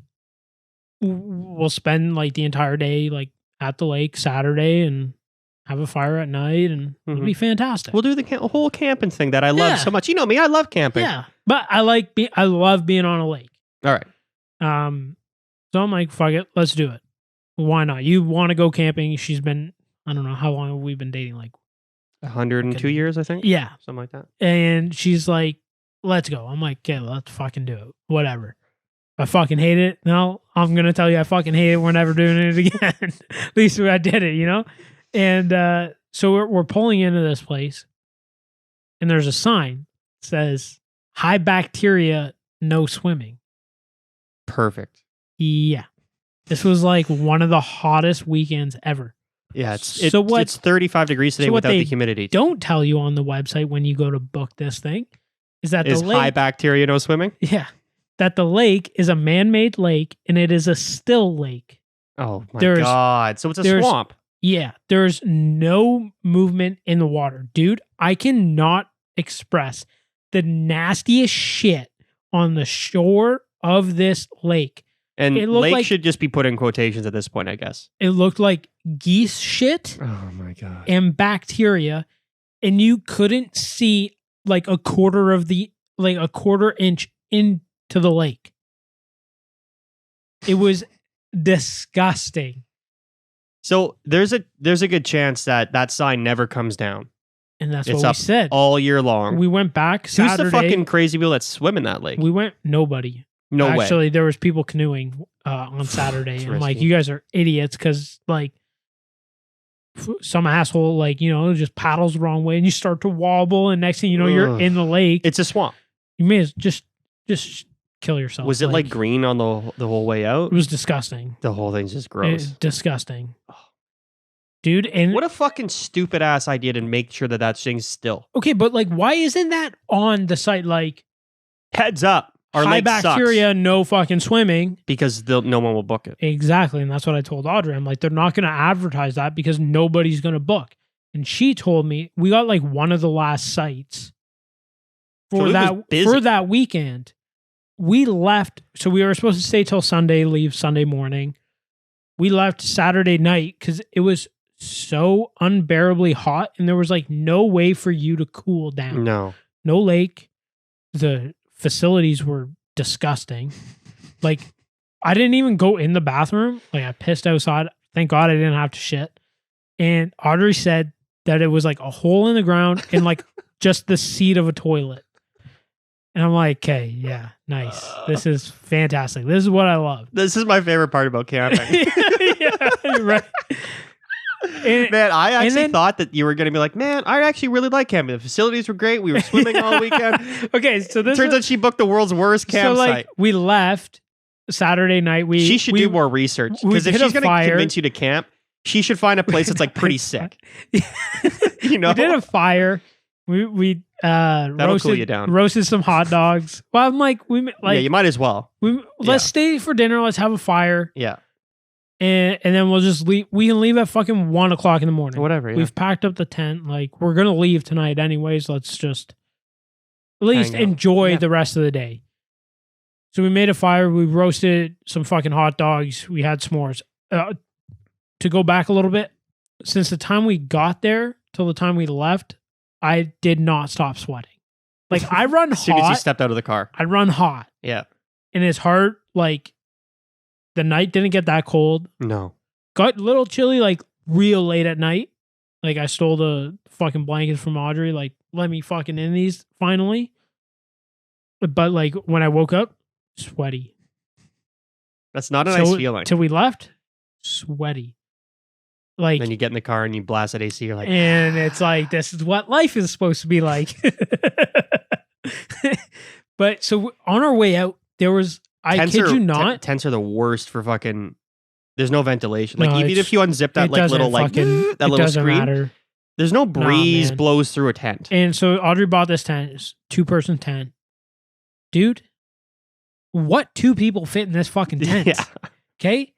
we'll spend like the entire day like at the lake Saturday and have a fire at night, and it'll be fantastic. We'll do the whole camping thing that I love so much. You know me, I love camping. Yeah, but I love being on a lake. All right. So I'm like, fuck it, let's do it. Why not? You want to go camping? She's been, I don't know how long have we been dating, like 102 years, I think. Yeah, something like that. And she's like, let's go. I'm like, okay, let's fucking do it. Whatever. I fucking hate it. No, I'm gonna tell you, I fucking hate it. We're never doing it again. At least I did it, you know. And so we're pulling into this place, and there's a sign that says high bacteria, no swimming. Perfect. Yeah. This was like one of the hottest weekends ever. Yeah, it's 35 degrees today without the humidity. Don't tell you on the website when you go to book this thing is that the lake, high bacteria, no swimming? Yeah. That the lake is a man-made lake, and it is a still lake. Oh my God. So it's a swamp. Yeah, there's no movement in the water. Dude, I cannot express the nastiest shit on the shore of this lake. And lake should just be put in quotations at this point, I guess. It looked like geese shit. Oh my God. And bacteria. And you couldn't see like a quarter inch into the lake. It was disgusting. So there's a good chance that sign never comes down. And that's what we said. All year long. We went back Saturday. Who's the fucking crazy people that swim in that lake? Nobody. No way. Actually, there was people canoeing on Saturday. And like, you guys are idiots because like some asshole just paddles the wrong way and you start to wobble and next thing you know, you're in the lake. It's a swamp. You may as just kill yourself. Was it like green on the whole way out? It was disgusting. The whole thing's just gross. Disgusting. Dude, and what a fucking stupid ass idea to make sure that thing's still. Okay, but like, why isn't that on the site? Like, heads up. Our high lake bacteria, sucks. no fucking swimming. Because no one will book it. Exactly. And that's what I told Audrey. I'm like, they're not going to advertise that because nobody's going to book. And she told me we got like one of the last sites for that weekend. We left. So we were supposed to stay till Sunday, leave Sunday morning. We left Saturday night because it was so unbearably hot and there was like no way for you to cool down. No lake. The facilities were disgusting. Like, I didn't even go in the bathroom. Like, I pissed outside. Thank God I didn't have to shit. And Audrey said that it was like a hole in the ground and like just the seat of a toilet. And I'm like, okay, yeah, nice. This is fantastic. This is what I love. This is my favorite part about camping. Yeah, you're right. Man, I actually thought that you were going to be like, man, I actually really like camping. The facilities were great. We were swimming all weekend. Okay, so this turns out she booked the world's worst campsite. So like, we left Saturday night. She should do more research because if she's going to convince you to camp, she should find a place that's like pretty sick. You know, we did a fire. We That'll cool you down. Roasted some hot dogs. Well, I'm like, yeah, you might as well. Let's stay for dinner. Let's have a fire. Yeah. And then we'll just leave. We can leave at fucking 1 o'clock in the morning. Whatever. Yeah. We've packed up the tent. Like, we're going to leave tonight anyways. Let's just at least enjoy the rest of the day. So we made a fire. We roasted some fucking hot dogs. We had s'mores. To go back a little bit, since the time we got there till the time we left, I did not stop sweating. Like, I run hot. As soon as you stepped out of the car. I run hot. Yeah. And it's hard. Like, the night didn't get that cold. No. Got a little chilly, like, real late at night. Like, I stole the fucking blankets from Audrey. Like, let me fucking in these finally. But, like, when I woke up, sweaty. That's not a nice feeling. Till we left, sweaty. Like, then you get in the car and you blast that AC. You're like, and it's like, this is what life is supposed to be like. But so on our way out, there was, I kid you not, tents are the worst for fucking. There's no ventilation. Like, even if you unzip that like little like that little screen, matter. There's no breeze blows through a tent. And so Audrey bought this tent, it's 2-person tent, dude. What 2 people fit in this fucking tent? Yeah. Okay.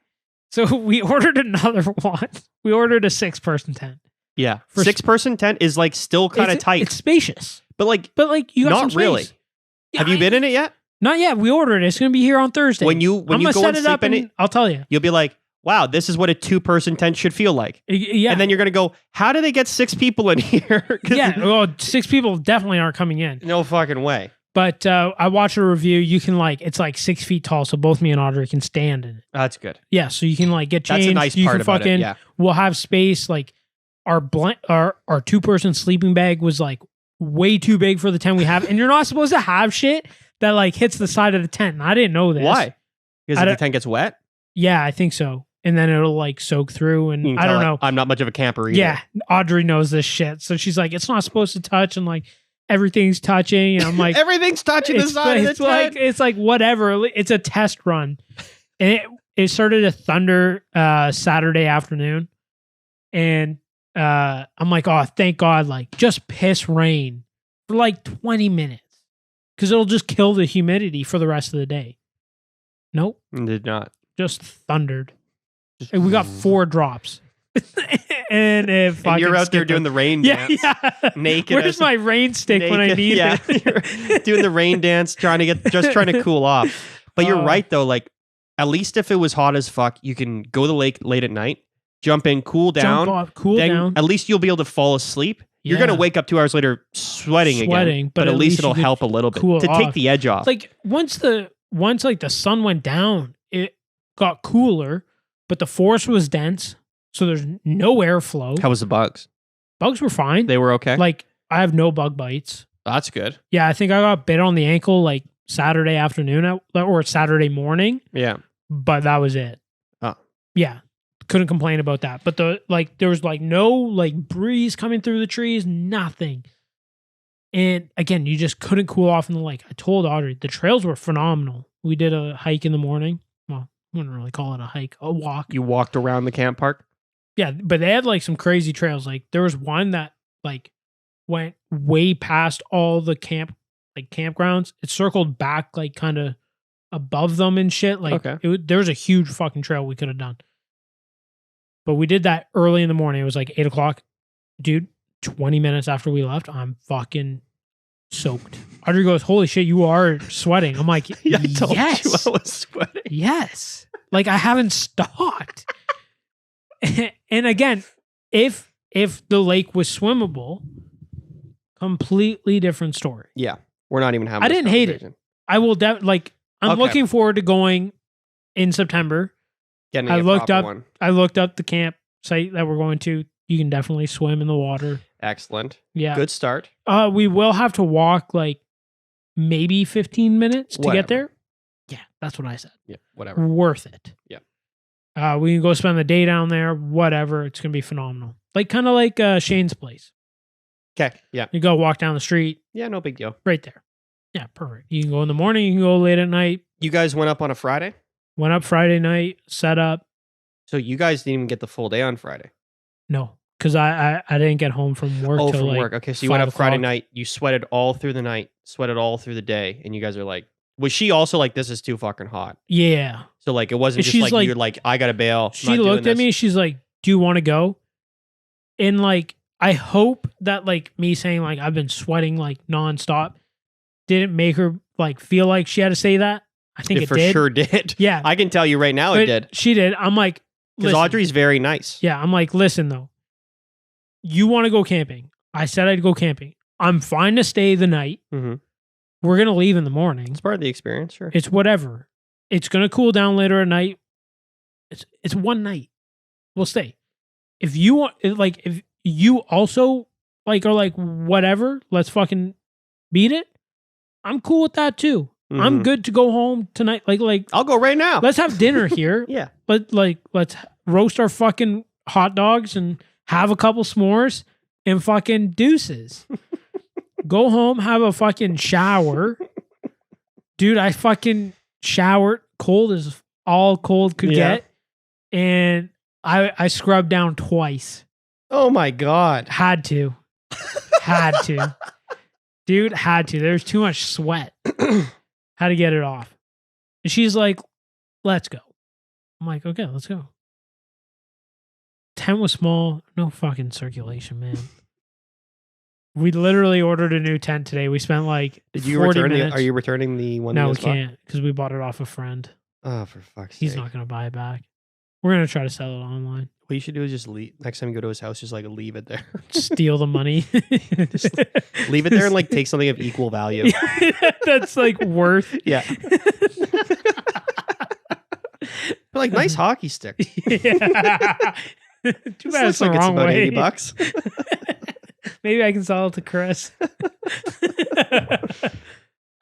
So we ordered another one. We ordered a 6-person tent. Yeah. 6-person tent is like still kind of tight. It's spacious. But like you got not some space. Really. Yeah, have you been in it yet? Not yet. We ordered it. It's going to be here on Thursday. When you go and sleep in it, I'll tell you. You'll be like, wow, this is what a 2-person tent should feel like. Yeah. And then you're going to go, how do they get 6 people in here? Yeah. Well, 6 people definitely aren't coming in. No fucking way. But I watched a review. You can it's like 6 feet tall, so both me and Audrey can stand in it. That's good. Yeah, so you can like get changed. That's a nice part about it. Yeah, we'll have space. Like our 2-person sleeping bag was like way too big for the tent we have, and you're not supposed to have shit that like hits the side of the tent. And I didn't know this. Why? Because if the tent gets wet. Yeah, I think so. And then it'll like soak through, and I don't know. I'm not much of a camper either. Yeah, Audrey knows this shit, so she's like, it's not supposed to touch, and like. Everything's touching, and I'm like, everything's touching the side of the tent. It's like whatever. It's a test run, and it started to thunder Saturday afternoon, and I'm like, oh, thank God! Like, just piss rain for like 20 minutes, because it'll just kill the humidity for the rest of the day. Nope, it did not. Just thundered, and we got 4 drops. and you're out there doing the rain dance, naked. Where's my rain stick when I need it? You're doing the rain dance, trying to cool off. But you're right though. Like, at least if it was hot as fuck, you can go to the lake late at night, jump in, cool down, down. At least you'll be able to fall asleep. You're gonna wake up 2 hours later sweating again, but at least it'll help a little bit to take the edge off. Like once like the sun went down, it got cooler, but the forest was dense. So there's no airflow. How was the bugs? Bugs were fine. They were okay? Like, I have no bug bites. That's good. Yeah, I think I got bit on the ankle like Saturday afternoon or Saturday morning. Yeah. But that was it. Oh. Yeah. Couldn't complain about that. But there was like no like breeze coming through the trees, nothing. And again, you just couldn't cool off in the lake. I told Audrey, the trails were phenomenal. We did a hike in the morning. Well, I wouldn't really call it a hike, a walk. You walked around the camp park? Yeah, but they had like some crazy trails. Like there was one that like went way past all the campgrounds. It circled back like kind of above them and shit. Like there was a huge fucking trail we could have done. But we did that early in the morning. It was like 8 o'clock. Dude, 20 minutes after we left, I'm fucking soaked. Audrey goes, holy shit, you are sweating. I'm like, yeah, I told you I was sweating. Yes. Like I haven't stopped. And again, if the lake was swimmable, completely different story. Yeah, we're not even having. I didn't hate it. I will I'm looking forward to going in September. I looked up the campsite that we're going to. You can definitely swim in the water. Excellent. Yeah, good start. We will have to walk like maybe 15 minutes to get there. Yeah, that's what I said. Yeah, whatever. Worth it. Yeah. We can go spend the day down there, whatever. It's going to be phenomenal. Kind of like Shane's place. Okay, yeah. You go walk down the street. Yeah, no big deal. Right there. Yeah, perfect. You can go in the morning, you can go late at night. You guys went up on a Friday? Went up Friday night, set up. So you guys didn't even get the full day on Friday? No, because I didn't get home from work. Oh, till from like work. Okay, so you went 5 up Friday o'clock. night. You sweated all through the night, sweated all through the day, and you guys are like, was she also like, this is too fucking hot? Yeah. So like, it wasn't just She's like, like- you're like, I gotta bail. She looked at me. She's like, "Do you want to go?" And like, I hope that like me saying like I've been sweating like nonstop didn't make her like feel like she had to say that. I think it for did. sure did. Yeah, I can tell you right now, it but did. She did. I'm like, Because listen. Audrey's very nice. Yeah, I'm like, listen though. You want to go camping? I said I'd go camping. I'm fine to stay the night. Mm-hmm. We're gonna leave in the morning. It's part of the experience, sure. It's whatever. It's gonna cool down later at night. It's one night. We'll stay. If you want, like, if you also like are like whatever, let's fucking beat it. I'm cool with that too. I'm good to go home tonight. Like I'll go right now. let's have dinner here. Yeah. Let's roast our fucking hot dogs and have a couple s'mores and fucking deuces. Go home, have a fucking shower. Dude, I fucking showered cold as all cold could get. And I scrubbed down twice. Oh my God. Had to. Had to. Dude, had to. There's too much sweat. Had to get it off. And she's like, let's go. I'm like, okay, let's go. Tent was small. No fucking circulation, man. We literally ordered a new tent today. We spent like Did you 40 return minutes. are you returning the one? No, you we guys bought? can't because we bought it off a friend. Oh, for fuck's He's sake. not going to buy it back. We're going to try to sell it online. What you should do is just leave. Next time you go to his house, just like leave it there. Steal the money. Just leave it there and like take something of equal value. That's like worth. Yeah. But like nice hockey stick. Yeah. Too bad it's the like wrong it's about way. $80. Maybe I can sell it to Chris.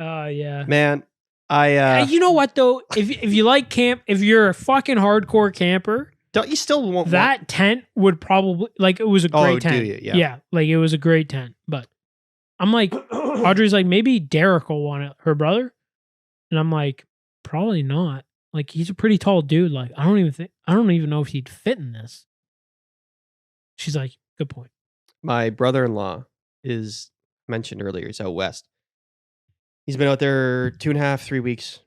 Oh yeah. Man, I You know what though? If you like camp, if you're a fucking hardcore camper, don't you still want that tent would probably like it was a Oh, great do tent. you? Yeah. Yeah, like it was a great tent. But I'm like, Audrey's like, maybe Derek will want it, her brother, and I'm like, probably not. Like he's a pretty tall dude. Like I don't even know if he'd fit in this. She's like, good point. My brother-in-law is mentioned earlier. He's out west. He's been out there 2.5, 3 weeks.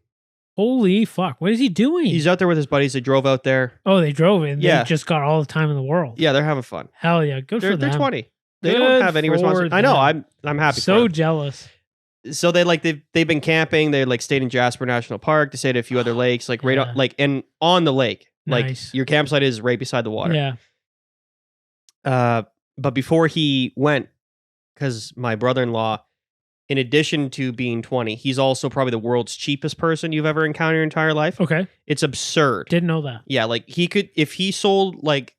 Holy fuck! What is he doing? He's out there with his buddies. They drove out there. Oh, they drove it. And Yeah. They just got all the time in the world. Yeah, they're having fun. Hell yeah, good for them. They're 20. They Good don't have any for responsibility. I know. them. I'm happy. So for jealous. them. So they've been camping. They like stayed in Jasper National Park. They stayed at a few other lakes, like right Yeah. on, like and on the lake. Like Nice. your campsite is right beside the water. Yeah. But before he went, because my brother-in-law, in addition to being 20, he's also probably the world's cheapest person you've ever encountered in your entire life. Okay. It's absurd. Didn't know that. Yeah, like he could, if he sold like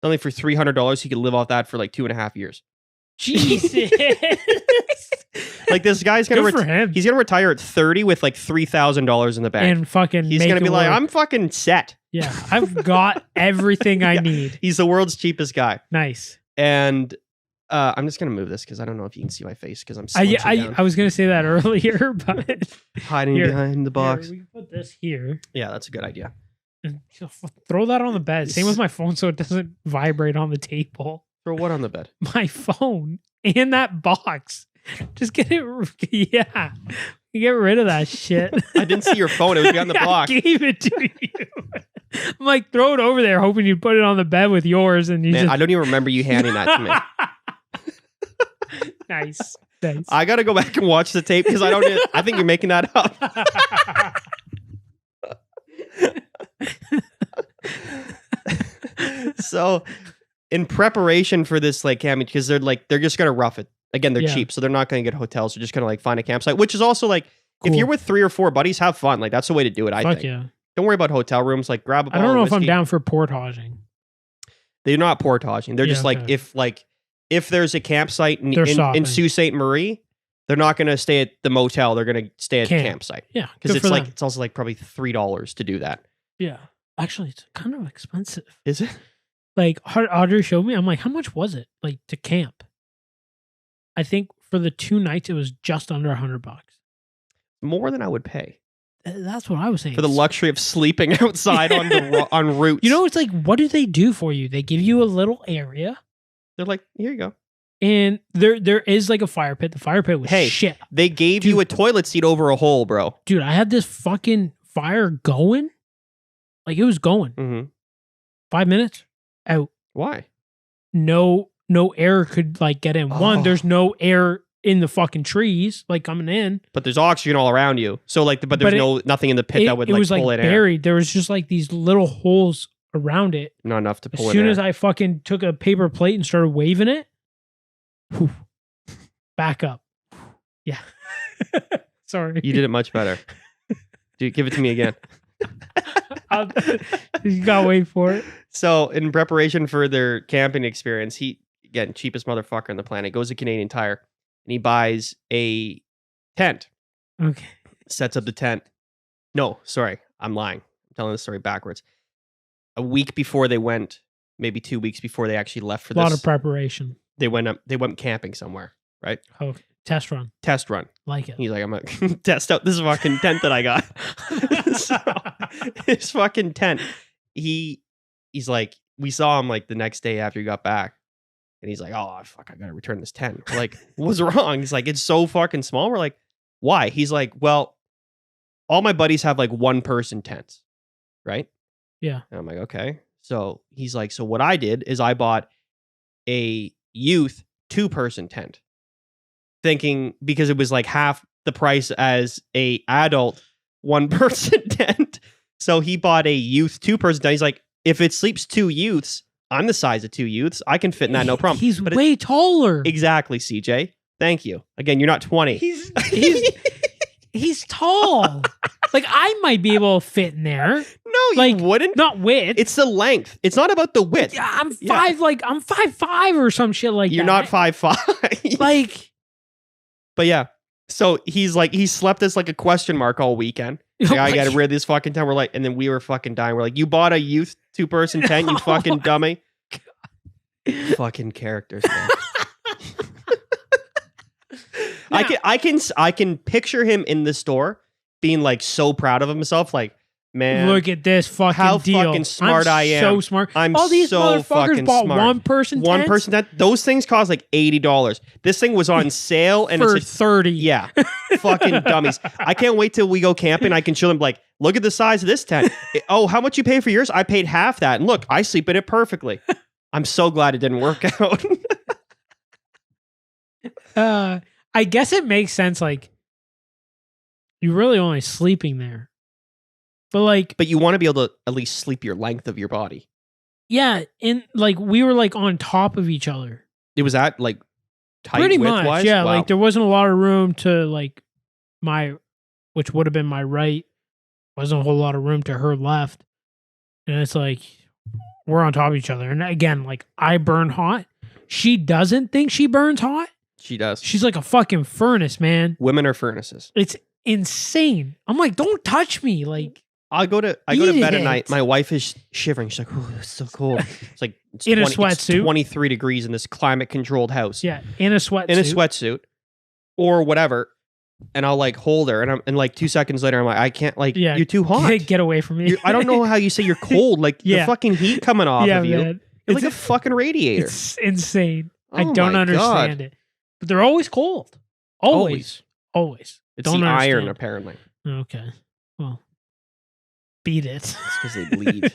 something for $300, he could live off that for like 2.5 years. Jesus. Like this guy's gonna Good for him. he's gonna retire at 30 with like $3,000 in the bank. And fucking He's make gonna be it like, work. I'm fucking set. Yeah, I've got everything I Yeah. need. He's the world's cheapest guy. Nice. And I'm just gonna move this because I don't know if you can see my face because I'm slouching down. I was gonna say that earlier, but Hiding Here. behind the box. Here, we can put this here Yeah, that's a good idea. and throw that on the bed. Same with my phone, so it doesn't vibrate on the table. Throw what on the bed? My phone and that box. Just get it. Yeah, get rid of that shit. I didn't see your phone. It was behind the block. I gave it to you. I'm like, throw it over there, hoping you'd put it on the bed with yours, and you Man, just I don't even remember you handing that to me. nice. Nice. I got to go back and watch the tape because I think you're making that up. So, in preparation for this like camping, because they're just gonna rough it. Again, they're Yeah. cheap, so they're not gonna get hotels. They're just gonna like find a campsite, which is also like if Cool. you're with 3 or 4 buddies, have fun. Like that's the way to do it. I Fuck think. yeah. Don't worry about hotel rooms. Like grab a I bottle don't know of if I'm whiskey. down for portaging. They're not portaging. They're Yeah, just okay. if there's a campsite They're in stopping. Sault Ste. Marie, they're not going to stay at the motel. They're going to stay at the Camp. campsite Yeah, because good it's for like them. it's also like probably $3 to do that. Yeah. Actually, it's kind of expensive. Is it? Like Audrey showed me, I'm like, how much was it like to camp? I think for the 2 nights it was just under $100. More than I would pay That's what I was saying. for the luxury of sleeping outside on routes. You know, it's like, what do they do for you? They give you a little area They're like, here you go. And there is like a fire pit. The fire pit was shit. They gave you a toilet seat over a hole, bro. Dude, I had this fucking fire going. Like it was going. Mm-hmm. 5 minutes out. Why? No air could like get in. One, there's no air in the fucking trees like coming in. But there's oxygen all around you. So like, but there's nothing in the pit that would like was pull like in air. buried. There was just like these little holes around it. Not enough to pull As in soon air. as I fucking took a paper plate and started waving it, whew, back up. Yeah. Sorry. You did it much better. Dude, give it to me again. You gotta wait for it. So in preparation for their camping experience, he, again, cheapest motherfucker on the planet, goes to Canadian Tire and he buys a tent. Okay. Sets up the tent. No, sorry. I'm lying. I'm telling the story backwards. A week before they went, maybe 2 weeks before they actually left for A lot of preparation. They went camping somewhere, right? Oh, test run. Test run. Like it. He's like, I'm gonna test out this fucking tent that I got. So, his fucking tent. He's like, we saw him like the next day after he got back. And he's like, oh, fuck, I gotta return this tent. We're like, what's wrong? He's like, it's so fucking small. We're like, why? He's like, well, all my buddies have like 1-person tents, right? Yeah. And I'm like, okay. So he's like, so what I did is I bought a youth 2-person tent, thinking because it was like half the price as a adult 1-person tent. So he bought a youth 2-person tent. He's like, if it sleeps 2 youths, I'm the size of 2 youths. I can fit in that, no problem. He's way taller. Exactly, CJ. Thank you. Again, you're not 20. He's tall. Like I might be able to fit in there. No, you wouldn't. Not width. It's the length. It's not about the width. Yeah, I'm 5'5" or some shit like you're that. You're not 5'5". Like, but yeah. So he's like, he slept as like a question mark all weekend. Like, I got to rid of this fucking tent. We're like, and then we were fucking dying. We're like, you bought a youth 2-person tent, you fucking dummy. Fucking characters, man. Yeah. I can picture him in the store being like so proud of himself, like, man, look at this fucking how deal. fucking smart I am. So smart. I'm all these so motherfuckers fucking bought smart. 1-person tents. 1-person tent. Those things cost like $80. This thing was on sale and for it's 30. Yeah, fucking dummies. I can't wait till we go camping. I can show them like, look at the size of this tent. Oh, how much you pay for yours? I paid half that, and look, I sleep in it perfectly. I'm so glad it didn't work out. I guess it makes sense. Like, you're really only sleeping there, but you want to be able to at least sleep your length of your body. Yeah, and like we were like on top of each other. It was at like tight pretty width much, wise? yeah. Wow. Like there wasn't a lot of room to like which would have been my right. Wasn't a whole lot of room to her left, and it's like we're on top of each other. And again, like I burn hot. She doesn't think she burns hot. She does. She's like a fucking furnace, man. Women are furnaces. It's insane. I'm like, don't touch me. Like I go to bed at night. My wife is shivering. She's like, oh, it's so cold. It's like it's in a sweatsuit. It's 23 degrees in this climate controlled house. Yeah, in a sweatsuit. In a sweatsuit or whatever. And I'll like hold her, and like 2 seconds later, I'm like, I can't. Like, you're too hot. Get away from me. I don't know how you say you're cold. Like the fucking heat coming off of you. Man. You're like a fucking radiator. It's insane. Oh I don't my understand it. But they're always cold. Always. It's don't the understand. iron, apparently. Okay. Well, beat it. It's because they bleed.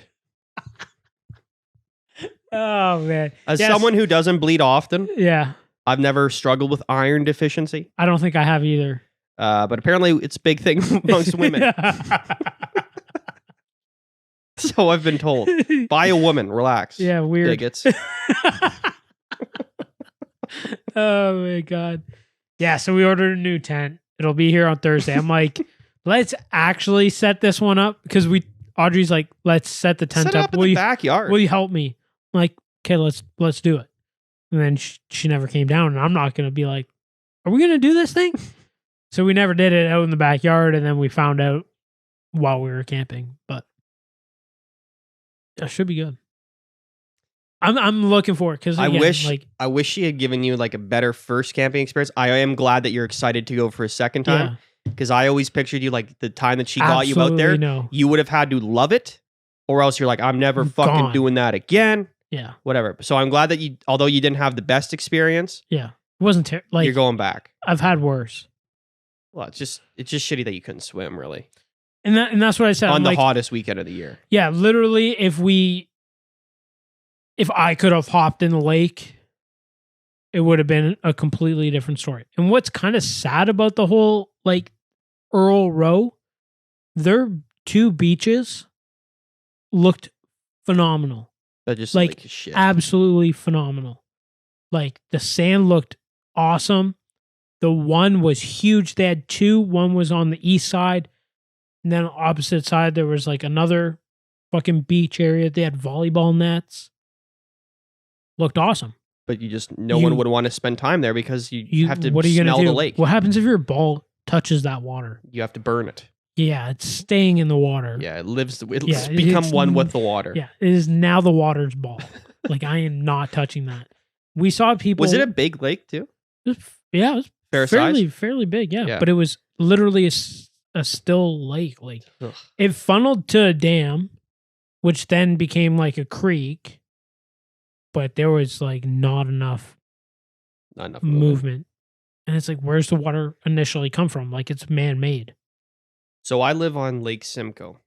Oh man. As someone who doesn't bleed often, yeah, I've never struggled with iron deficiency. I don't think I have either. But apparently it's a big thing amongst women. So I've been told. By a woman. Relax. Yeah, weird. Bigots. Oh my god. Yeah, so we ordered a new tent. It'll be here on Thursday. I'm like, let's actually set this one up because Audrey's like, let's set the tent Set it up in will the you, backyard. Will you help me? I'm like, okay, let's do it. And then she never came down, and I'm not gonna be like, are we gonna do this thing? So we never did it out in the backyard, and then we found out while we were camping. But it should be good. I'm looking for it because I wish she had given you like a better first camping experience. I am glad that you're excited to go for a second time because I always pictured you like the time that she got you out there. No. You would have had to love it, or else you're like, I'm never fucking doing that again. Yeah. Whatever. So I'm glad that although you didn't have the best experience, Yeah. It wasn't like you're going back. I've had worse. Well, it's just shitty that you couldn't swim, really. And that's what I said. On the hottest weekend of the year. Yeah, literally, if I could have hopped in the lake, it would have been a completely different story. And what's kind of sad about the whole like Earl Row, their 2 beaches looked phenomenal. They're just like shit. Absolutely phenomenal. Like the sand looked awesome. The one was huge. They had 2. One was on the east side. And then on the opposite side, there was like another fucking beach area. They had volleyball nets. Looked awesome. But no one would want to spend time there because you have to what are you smell gonna do? the lake. What happens if your ball touches that water? You have to burn it. Yeah, it's staying in the water. Yeah, it's become one with the water. Yeah, it is now the water's ball. Like, I am not touching that. We saw people... Was it a big lake, too? It was fair fairly big, yeah. But it was literally a still lake. Like, it funneled to a dam, which then became like a creek, but there was like not enough movement. And it's like, where's the water initially come from? Like, it's man-made. So I live on Lake Simcoe,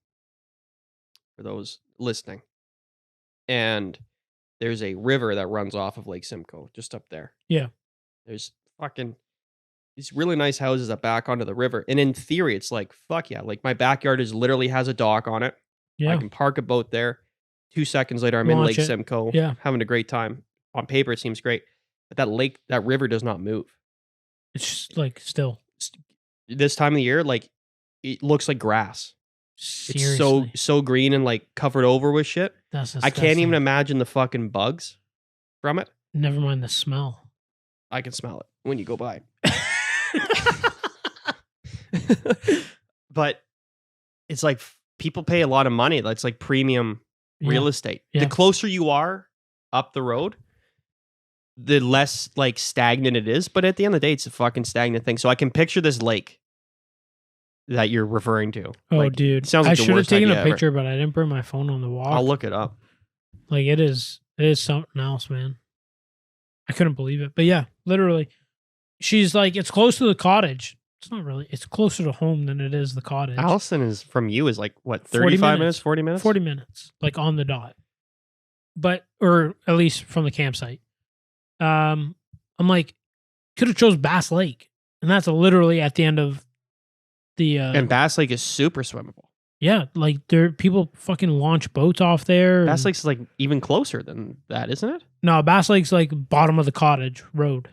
for those listening. And there's a river that runs off of Lake Simcoe, just up there. Yeah. There's fucking these really nice houses that back onto the river. And in theory, it's like, fuck yeah. Like, my backyard literally has a dock on it. Yeah. I can park a boat there. 2 seconds later, I'm in Lake Simcoe. Yeah. Having a great time. On paper, it seems great. But that river does not move. It's just like still. This time of the year, like, it looks like grass. Seriously. It's so green and like covered over with shit. That's I can't even imagine the fucking bugs from it. Never mind the smell. I can smell it when you go by. But it's like people pay a lot of money. That's like premium real estate. Yeah. The closer you are up the road, the less like stagnant it is. But at the end of the day, it's a fucking stagnant thing. So I can picture this lake that you're referring to. Oh, like, dude. Sounds like I should have worst taken idea a picture, but I didn't bring my phone on the walk. I'll look it up. Like, it is something else, man. I couldn't believe it. But yeah, literally. She's like, it's close to the cottage. It's not really. It's closer to home than it is the cottage. Allison is from you is like, what, 35 minutes? 40 minutes? 40 minutes. Like, on the dot. But, or at least from the campsite. I'm like, could have chose Bass Lake. And that's literally at the end of the... and Bass Lake is super swimmable. Yeah, like people fucking launch boats off there. Bass Lake's like even closer than that, isn't it? No, Bass Lake's like bottom of the cottage road.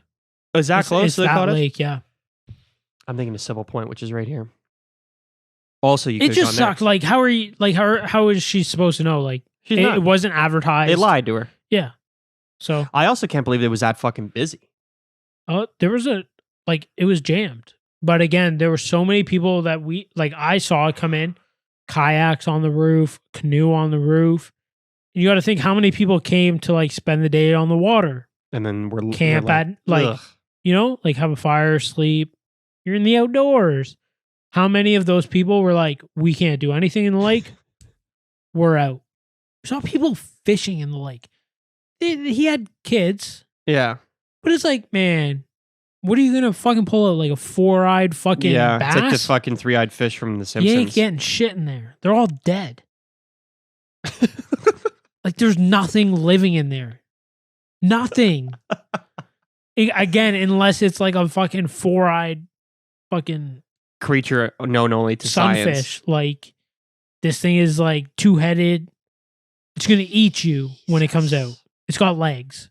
Oh, is that close to the cottage? Lake, yeah. I'm thinking of Civil Point, which is right here. Also, you it just sucked. Like, how are you? Like, how is she supposed to know? Like, it wasn't advertised. They lied to her. Yeah. So I also can't believe it was that fucking busy. Oh, there was it was jammed. But again, there were so many people that I saw come in, kayaks on the roof, canoe on the roof. You got to think how many people came to like spend the day on the water. And then we're camp at like, like have a fire, sleep. You're in the outdoors. How many of those people were like, we can't do anything in the lake? We're out. We saw people fishing in the lake. He had kids. Yeah. But it's like, man, what are you going to fucking pull out? Like a 4-eyed fucking bass? It's like the fucking 3-eyed fish from The Simpsons. You ain't getting shit in there. They're all dead. Like, there's nothing living in there. Nothing. Again, unless it's like a fucking 4-eyed fucking creature known only to sunfish. Like, this thing is like 2-headed. It's going to eat you when it comes out. It's got legs.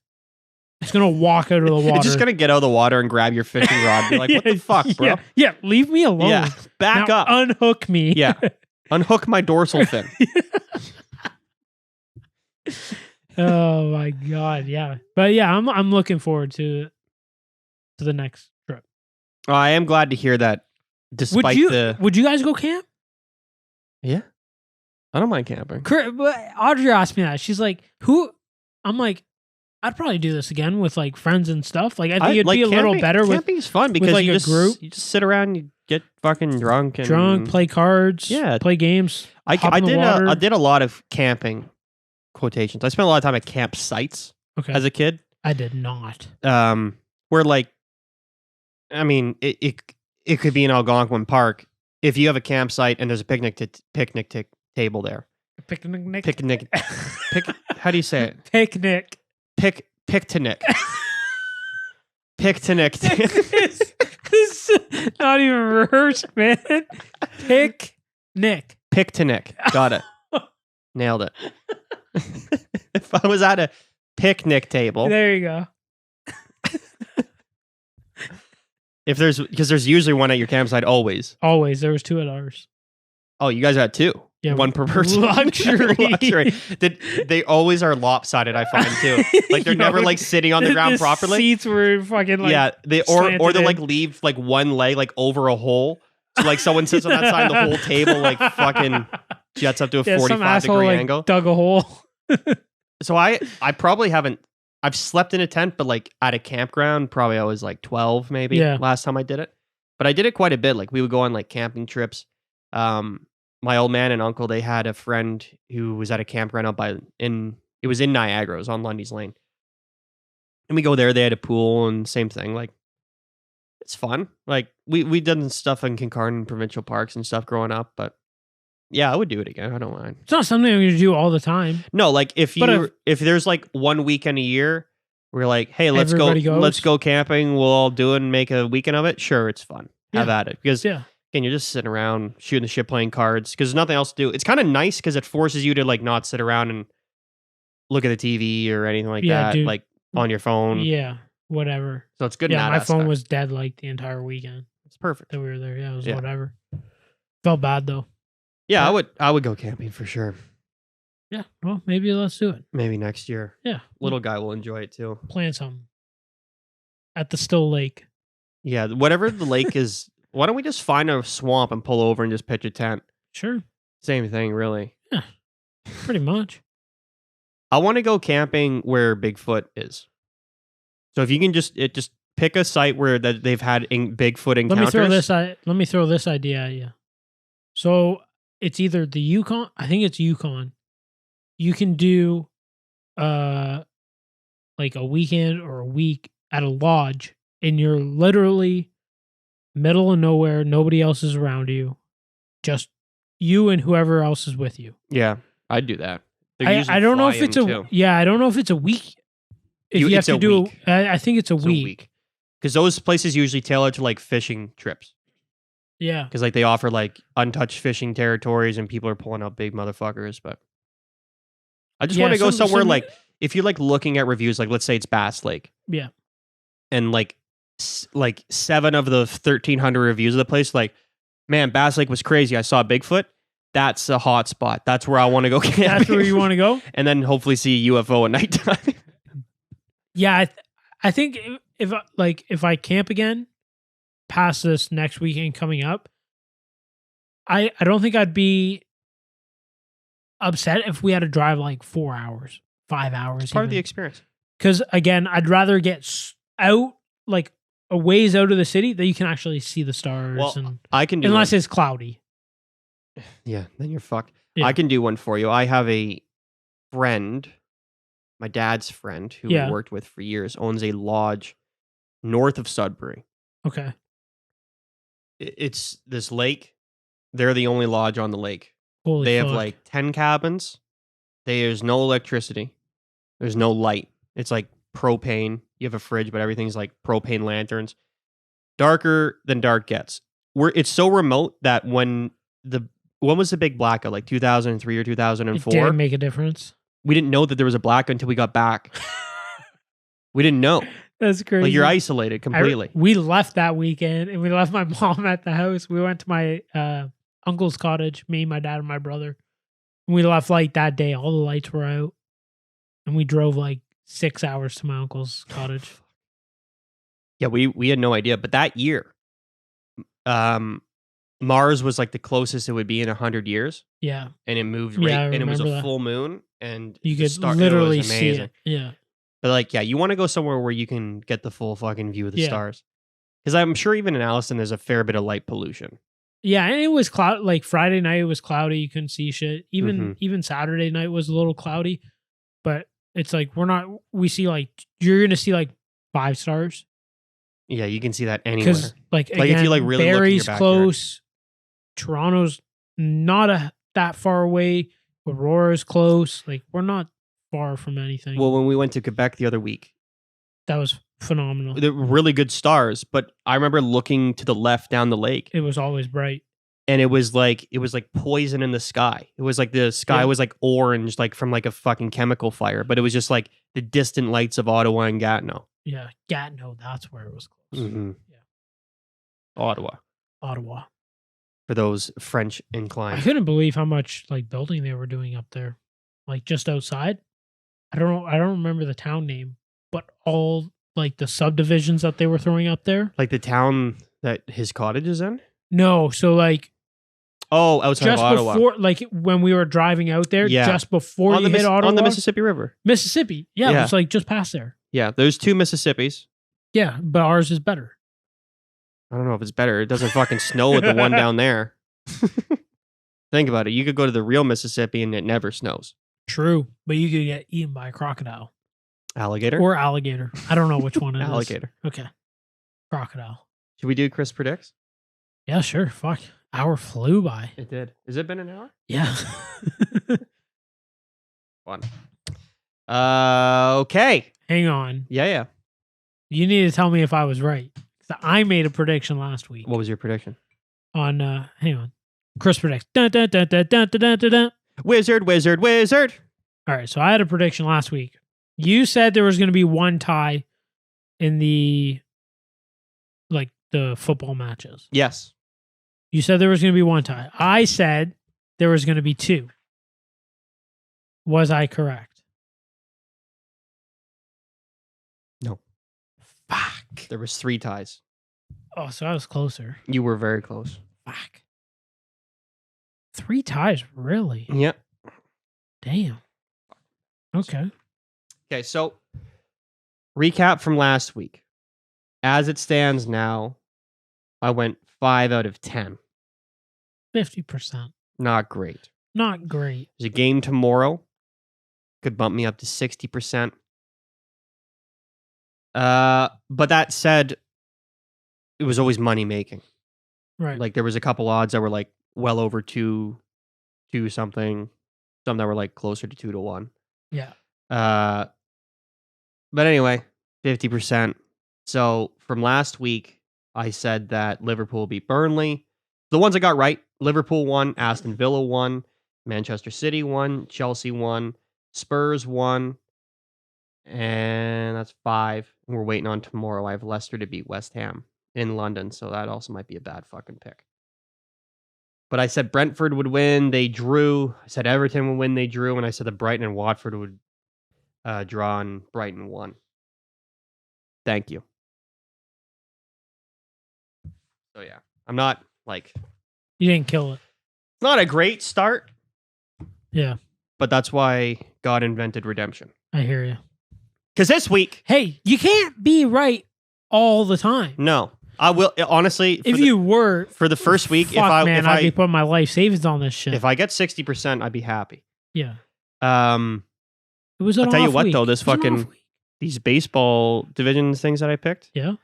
It's going to walk out of the water. It's just going to get out of the water and grab your fishing rod. Be like, what the fuck, bro? Yeah, leave me alone. Yeah, back now up. Unhook me. Yeah, unhook my dorsal fin. Oh my god, yeah. But yeah, I'm looking forward to the next trip. Oh, I am glad to hear that. Despite would you guys go camp? Yeah, I don't mind camping. Audrey asked me that. She's like, "Who?" I'm like, I'd probably do this again with like friends and stuff. Like, I think it'd be a little better with camping's fun because like you a group. You just sit around, you get fucking drunk, play cards, play games. I did a lot of camping quotations. I spent a lot of time at campsites as a kid. I did not. Where like, I mean, it could be in Algonquin Park if you have a campsite and there's a picnic table there. Picnic. How do you say it? Picnic. Picnic. Picnic. This is not even rehearsed, man. Picnic. Picnic. Got it. Nailed it. If I was at a picnic table. There you go. Because there's usually one at your campsite always. Always. There was 2 at ours. Oh, you guys had 2. Yeah, one per person. Luxury. They always are lopsided, I find, too. Like, they're never, like, sitting on the ground properly. Seats were fucking, like, yeah, or they'll, like, leave, like, one leg, like, over a hole. So, like, someone sits on that side, and the whole table, like, fucking jets up to a 45-degree angle. Dug a hole. So, I probably haven't... I've slept in a tent, but, like, at a campground, probably I was, like, 12, maybe, last time I did it. But I did it quite a bit. Like, we would go on, like, camping trips. My old man and uncle, they had a friend who was at a campground it was in Niagara, it was on Lundy's Lane. And we go there, they had a pool and same thing. Like, it's fun. Like, we done stuff in Kincardine provincial parks and stuff growing up, but yeah, I would do it again. I don't mind. It's not something I'm going to do all the time. No, like if there's like one weekend a year, we're like, hey, let's go camping. We'll all do it and make a weekend of it. Sure, it's fun. Have at it. Because again, you're just sitting around shooting the shit, playing cards because there's nothing else to do. It's kind of nice because it forces you to like not sit around and look at the TV or anything like that, dude. Like on your phone. Yeah, whatever. So it's good. Yeah, my phone was dead like the entire weekend. It's perfect that we were there. Yeah, it was whatever. Felt bad though. Yeah, I would go camping for sure. Yeah, well, maybe let's do it. Maybe next year. Yeah, little guy will enjoy it too. Plan something at the Still Lake. Yeah, whatever the lake is. Why don't we just find a swamp and pull over and just pitch a tent? Sure. Same thing, really. Yeah, pretty much. I want to go camping where Bigfoot is. So if you can just pick a site where that they've had Bigfoot encounters. Let me throw this idea at you. So it's either the Yukon. I think it's Yukon. You can do, like a weekend or a week at a lodge, and you're literally middle of nowhere, nobody else is around you, just you and whoever else is with you. Yeah, I'd do that. I don't know if it's I don't know if it's a week. If you have to do, I think it's a week. Because those places usually tailor to like fishing trips. Yeah, because like they offer like untouched fishing territories and people are pulling out big motherfuckers. But I just want to go somewhere like if you're like looking at reviews, like let's say it's Bass Lake. Yeah, and like 7 of the 1,300 reviews of the place, like, man, Bass Lake was crazy. I saw Bigfoot. That's a hot spot. That's where I want to go camping. That's where you want to go? And then hopefully see a UFO at nighttime. Yeah, I think if I camp again past this next weekend coming up, I don't think I'd be upset if we had to drive like 4 hours, 5 hours. It's part of the experience. Because again, I'd rather get out like a ways out of the city that you can actually see the stars. Well, and I can do unless it's cloudy. Yeah, then you're fucked. Yeah. I can do one for you. I have a friend, my dad's friend, who we worked with for years, owns a lodge north of Sudbury. Okay. It's this lake. They're the only lodge on the lake. They have like 10 cabins. There's no electricity. There's no light. It's like propane. You have a fridge, but everything's like propane lanterns. Darker than dark gets. It's so remote that when was the big blackout? Like 2003 or 2004? It didn't make a difference. We didn't know that there was a blackout until we got back. We didn't know. That's crazy. Like you're isolated completely. We left that weekend and we left my mom at the house. We went to my uncle's cottage, me, my dad, and my brother. And we left like that day. All the lights were out. And we drove like 6 hours to my uncle's cottage. Yeah, we had no idea. But that year, Mars was like the closest it would be in 100 years. Yeah. And it moved and it was a full moon. And you could literally see it. Yeah. But like, yeah, you want to go somewhere where you can get the full fucking view of the stars. Because I'm sure even in Alliston, there's a fair bit of light pollution. Yeah, and it was cloud. Like Friday night, it was cloudy. You couldn't see shit. Even Saturday night was a little cloudy. but it's like we see like you're gonna see like 5 stars Yeah, you can see that anywhere. because like Like, if again, you, like, really look in your Barrie's backyard. close, Toronto's not that far away, Aurora's close. Like we're not far from anything. Well, when we went to Quebec the other week, That was phenomenal. they're really good stars, but I remember looking to the left down the lake, It was always bright. and it was like poison in the sky. It was like the sky Yeah. was like orange, like from like a fucking chemical fire, but it was just like the distant lights of Ottawa and Gatineau. Yeah, Gatineau, that's where it was close. Mm-hmm. Yeah. Ottawa, Ottawa. for those French I inclined. couldn't believe how much like building they were doing up there, like just outside. I don't remember the town name, but all like the subdivisions that they were throwing up there. Like the town that his cottage is in? No, so like Oh, outside just of Ottawa. before, like when we were driving out there, Yeah. just before you hit Ottawa, on the Mississippi River. Mississippi. Yeah, Yeah. it was like just past there. Yeah, there's 2 Mississippis. Yeah, but ours is better. I don't know if it's better. It doesn't fucking snow at the one down there. Think about it. You could go to the real Mississippi and it never snows. True, but you could get eaten by a crocodile Alligator? or alligator. I don't know which one it is. Alligator. Okay, crocodile. Should we do Chris Predicts? Yeah, sure. Fuck, hour flew by. It did. Has it been an hour? Yeah. Fun. Okay. Hang on. Yeah. You need to tell me if I was right. 'Cause I made a prediction last week What was your prediction? on. Hang on. Chris predicts. Dun, dun, dun, dun, dun, dun, dun, dun, dun. Wizard. All right, so I had a prediction last week. You said there was going to be one tie in the football matches. Yes. You said there was going to be one tie. I said there was going to be 2. Was I correct? No. Fuck. There was 3 ties. Oh, so I was closer. You were very close. Fuck. 3 ties, really? Yep. Damn. Okay. Okay, so recap from last week. As it stands now, I went 5 out of 10. 50%. Not great. Not great. There's a game tomorrow. Could bump me up to 60%. But that said, it was always money making. Right. Like there was a couple odds that were like well over 2 something. Some that were like closer to 2 to 1. Yeah. But anyway, 50%. So from last week, I said that Liverpool beat Burnley. The ones I got right: Liverpool won, Aston Villa won, Manchester City won, Chelsea won, Spurs won, and that's 5. We're waiting on tomorrow. I have Leicester to beat West Ham in London, so that also might be a bad fucking pick. But I said Brentford would win. They drew. I said Everton would win. They drew. And I said the Brighton and Watford would draw, and Brighton won. Thank you. So yeah, I'm not like... You didn't kill it. Not a great start, Yeah. but that's why God invented redemption. I hear you. Because this week... Hey, you can't be right all the time. No. I will... Honestly... If you were... For the first week, fuck, I'd be putting my life savings on this shit. If I get 60%, I'd be happy. Yeah. It was an I'll tell you off what, week. though, this It was an fucking... off week. These baseball division things that I picked... Yeah.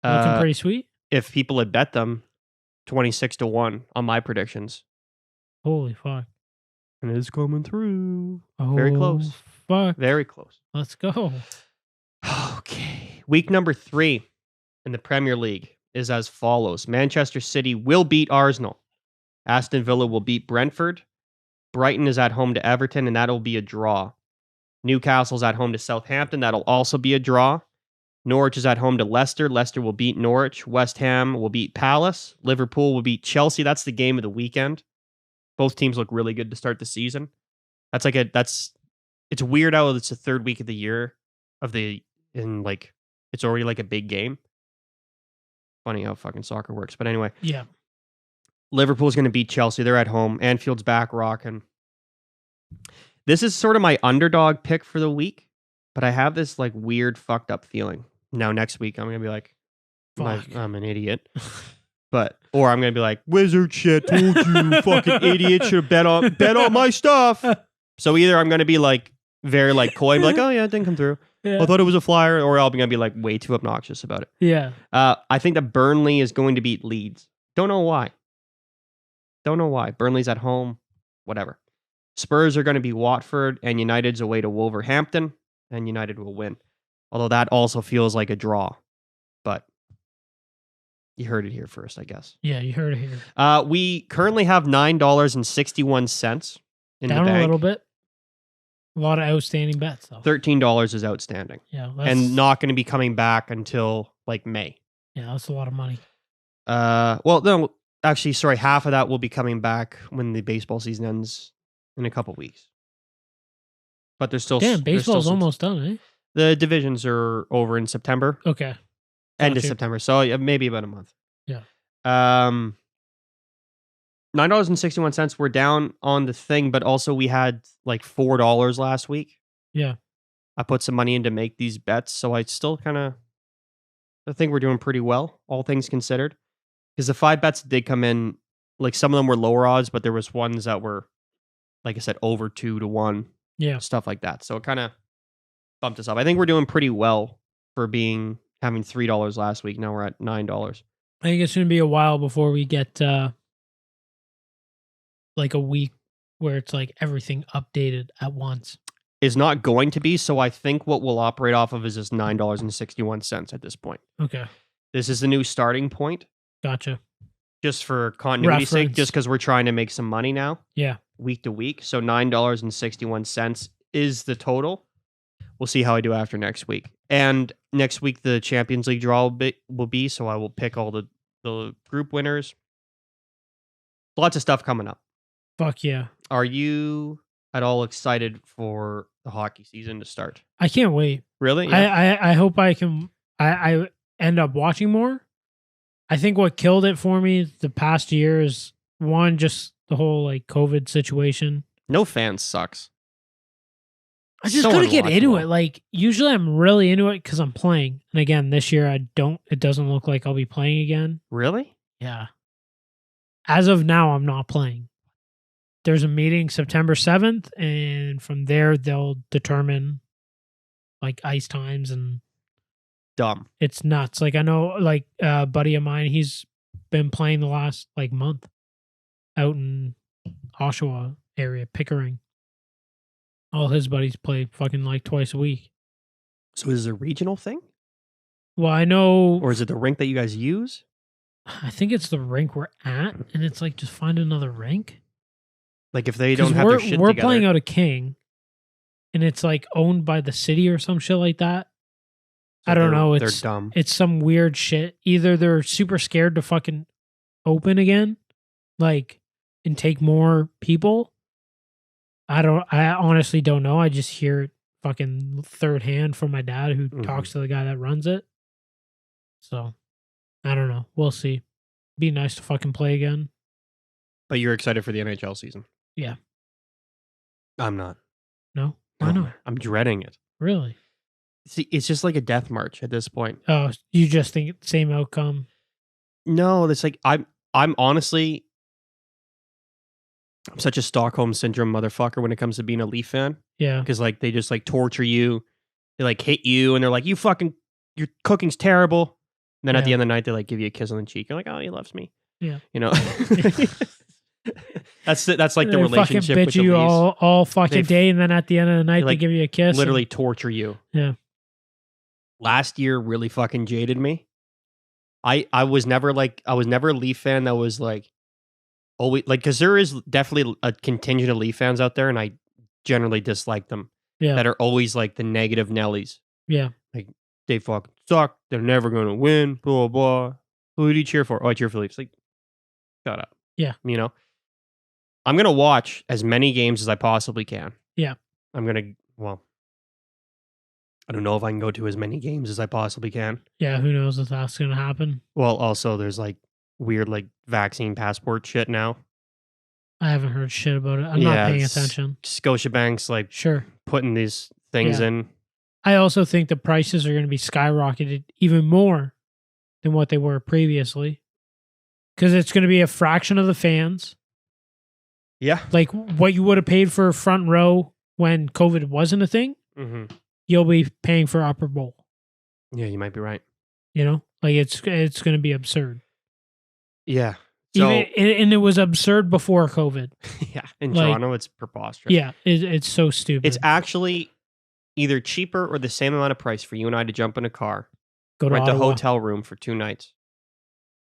Looking pretty sweet. If people had bet them 26-1 on my predictions. Holy fuck. And it's coming through. Oh, Very close. Fuck. Very close. Let's go. Okay. Week number 3 in the Premier League is as follows. Manchester City will beat Arsenal. Aston Villa will beat Brentford. Brighton is at home to Everton, and that'll be a draw. Newcastle's at home to Southampton. That'll also be a draw. Norwich is at home to Leicester. Leicester will beat Norwich. West Ham will beat Palace. Liverpool will beat Chelsea. That's the game of the weekend. Both teams look really good to start the season. It's weird how it's the 3rd week of the year it's already like a big game. Funny how fucking soccer works. But anyway. Yeah. Liverpool's going to beat Chelsea. They're at home. Anfield's back rocking. This is sort of my underdog pick for the week, but I have this like weird fucked up feeling. Now next week I'm going to be like, I'm an idiot. Or I'm going to be like, wizard shit, told you, fucking idiot, should have bet on my stuff. So either I'm going to be like very like coy, like, oh yeah, it didn't come through. Yeah. I thought it was a flyer, or I'm gonna be like way too obnoxious about it. Yeah. I think that Burnley is going to beat Leeds. Don't know why. Burnley's at home. Whatever. Spurs are going to be Watford, and United's away to Wolverhampton, and United will win. Although that also feels like a draw. But you heard it here first, I guess. Yeah, you heard it here. We currently have $9.61 in Down the bank. a little bit. A lot of outstanding bets, though. $13 is outstanding. Yeah. And not going to be coming back until like May. Yeah, that's a lot of money. Well, no, actually, sorry, half of that will be coming back when the baseball season ends in a couple weeks. But there's still baseball's almost done, eh? The divisions are over in September. Okay. End of September, so maybe about a month. Yeah. $9.61. We're down on the thing, but also we had like $4 last week. Yeah. I put some money in to make these bets, so I still I think we're doing pretty well, all things considered. Because the 5 bets did come in, like some of them were lower odds, but there was ones that were, like I said, over 2 to 1. Yeah. Stuff like that. So it kind of bumped us up. I think we're doing pretty well for having $3 last week. Now we're at $9. I think it's going to be a while before we get like a week where it's like everything updated at once. Is not going to be. So I think what we'll operate off of is this $9.61 at this point. Okay. This is the new starting point. Gotcha. Just for continuity's sake, Reference. just because we're trying to make some money now. Yeah. Week to week. So $9.61 is the total. We'll see how I do after next week. And next week, the Champions League draw will be, so I will pick all the group winners. Lots of stuff coming up. Fuck yeah. Are you at all excited for the hockey season to start? I can't wait. Really? Yeah. I hope I can I end up watching more. I think what killed it for me the past year is one, just the whole like COVID situation. No fans sucks. I just couldn't get into it. Like usually I'm really into it because I'm playing. And again, this year it doesn't look like I'll be playing again. Really? Yeah. As of now, I'm not playing. There's a meeting September 7th, and from there they'll determine like ice times, and dumb. It's nuts. Like I know like a buddy of mine, he's been playing the last like month out in Oshawa area, Pickering. All his buddies play fucking like twice a week. So is it a regional thing? Well, I know. Or is it the rink that you guys use? I think it's the rink we're at, and it's like just find another rink. Like if they don't have their shit we're together. playing out of King, and it's like owned by the city or some shit like that. So I don't know. They're dumb. It's some weird shit. Either they're super scared to fucking open again, like, and take more people. I honestly don't know. I just hear it fucking third hand from my dad who talks to the guy that runs it. So, I don't know. We'll see. Be nice to fucking play again. But you're excited for the NHL season? Yeah. I'm not. No? Why not? I'm dreading it. Really? See, it's just like a death march at this point. Oh, you just think same outcome? No, it's like I'm honestly I'm such a Stockholm syndrome motherfucker when it comes to being a Leaf fan. Yeah. Because like they just like torture you. They like hit you and they're like, your cooking's terrible. And then at the end of the night, they like give you a kiss on the cheek. You're like, oh, he loves me. Yeah. You know? That's like the relationship fucking bitch with the you Leafs. all fucking day, and then at the end of the night, they give you a kiss. Literally torture you. Yeah. Last year really fucking jaded me. I was never a Leaf fan that was like, always like, because there is definitely a contingent of Leaf fans out there, and I generally dislike them. Yeah. That are always like the negative Nellies. Yeah. Like they fucking suck. They're never gonna win. Blah blah. Who do you cheer for? Oh, I cheer for Leafs. Like, shut up. Yeah. You know, I'm gonna watch as many games as I possibly can. Yeah. I don't know if I can go to as many games as I possibly can. Yeah. Who knows if that's gonna happen? Well, also there's like weird like vaccine passport shit now. I haven't heard shit about it. I'm not paying attention. Scotiabank's like putting these things in. I also think the prices are going to be skyrocketed even more than what they were previously. Because it's going to be a fraction of the fans. Yeah. Like what you would have paid for a front row when COVID wasn't a thing, you'll be paying for Upper Bowl. Yeah, you might be right. You know, like it's going to be absurd. Yeah. So, and it was absurd before COVID. Yeah, in Toronto, it's preposterous. Yeah, it's so stupid. It's actually either cheaper or the same amount of price for you and I to jump in a car, rent a hotel room for 2 nights,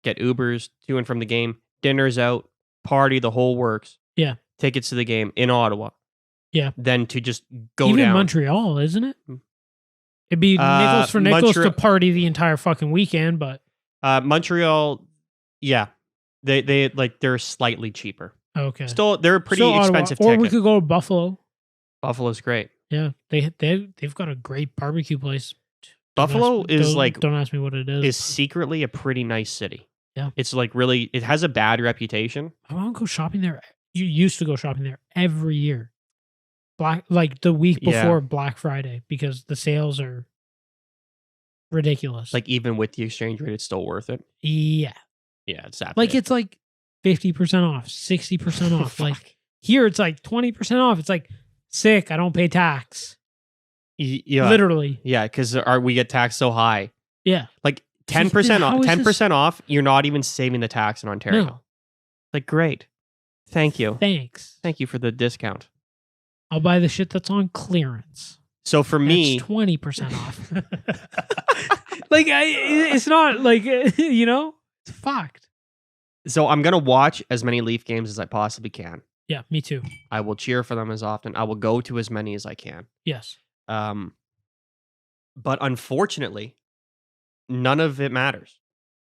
get Ubers to and from the game, dinners out, party, the whole works. Yeah. Tickets to the game in Ottawa. Yeah. Then to just go even down. Montreal, isn't it? It'd be nickels for nickels to party the entire fucking weekend, but Montreal, yeah. They're slightly cheaper. Okay. Still, they're a pretty expensive Ottawa. Or ticket. we could go to Buffalo. Buffalo's great. Yeah, they've got a great barbecue place. Buffalo don't ask me what it is. Is secretly a pretty nice city. Yeah. It's like really, it has a bad reputation. I want to go shopping there. You used to go shopping there every year. Like the week before Black Friday, because the sales are ridiculous. Like even with the exchange rate, it's still worth it. Yeah. Yeah, it's that like big. It's like 50% off, 60% off. Like here, it's like 20% off. It's like sick. I don't pay tax. Yeah, literally. Yeah, because we get taxed so high. Yeah, like 10% off. 10% off. You're not even saving the tax in Ontario. No. Like great, thank you. Thanks. Thank you for the discount. I'll buy the shit that's on clearance. So for me, 20% off. Like it's not like it's fucked. So I'm gonna watch as many Leaf games as I possibly can. Yeah, me too. I will cheer for them as often. I will go to as many as I can. Yes. But unfortunately, none of it matters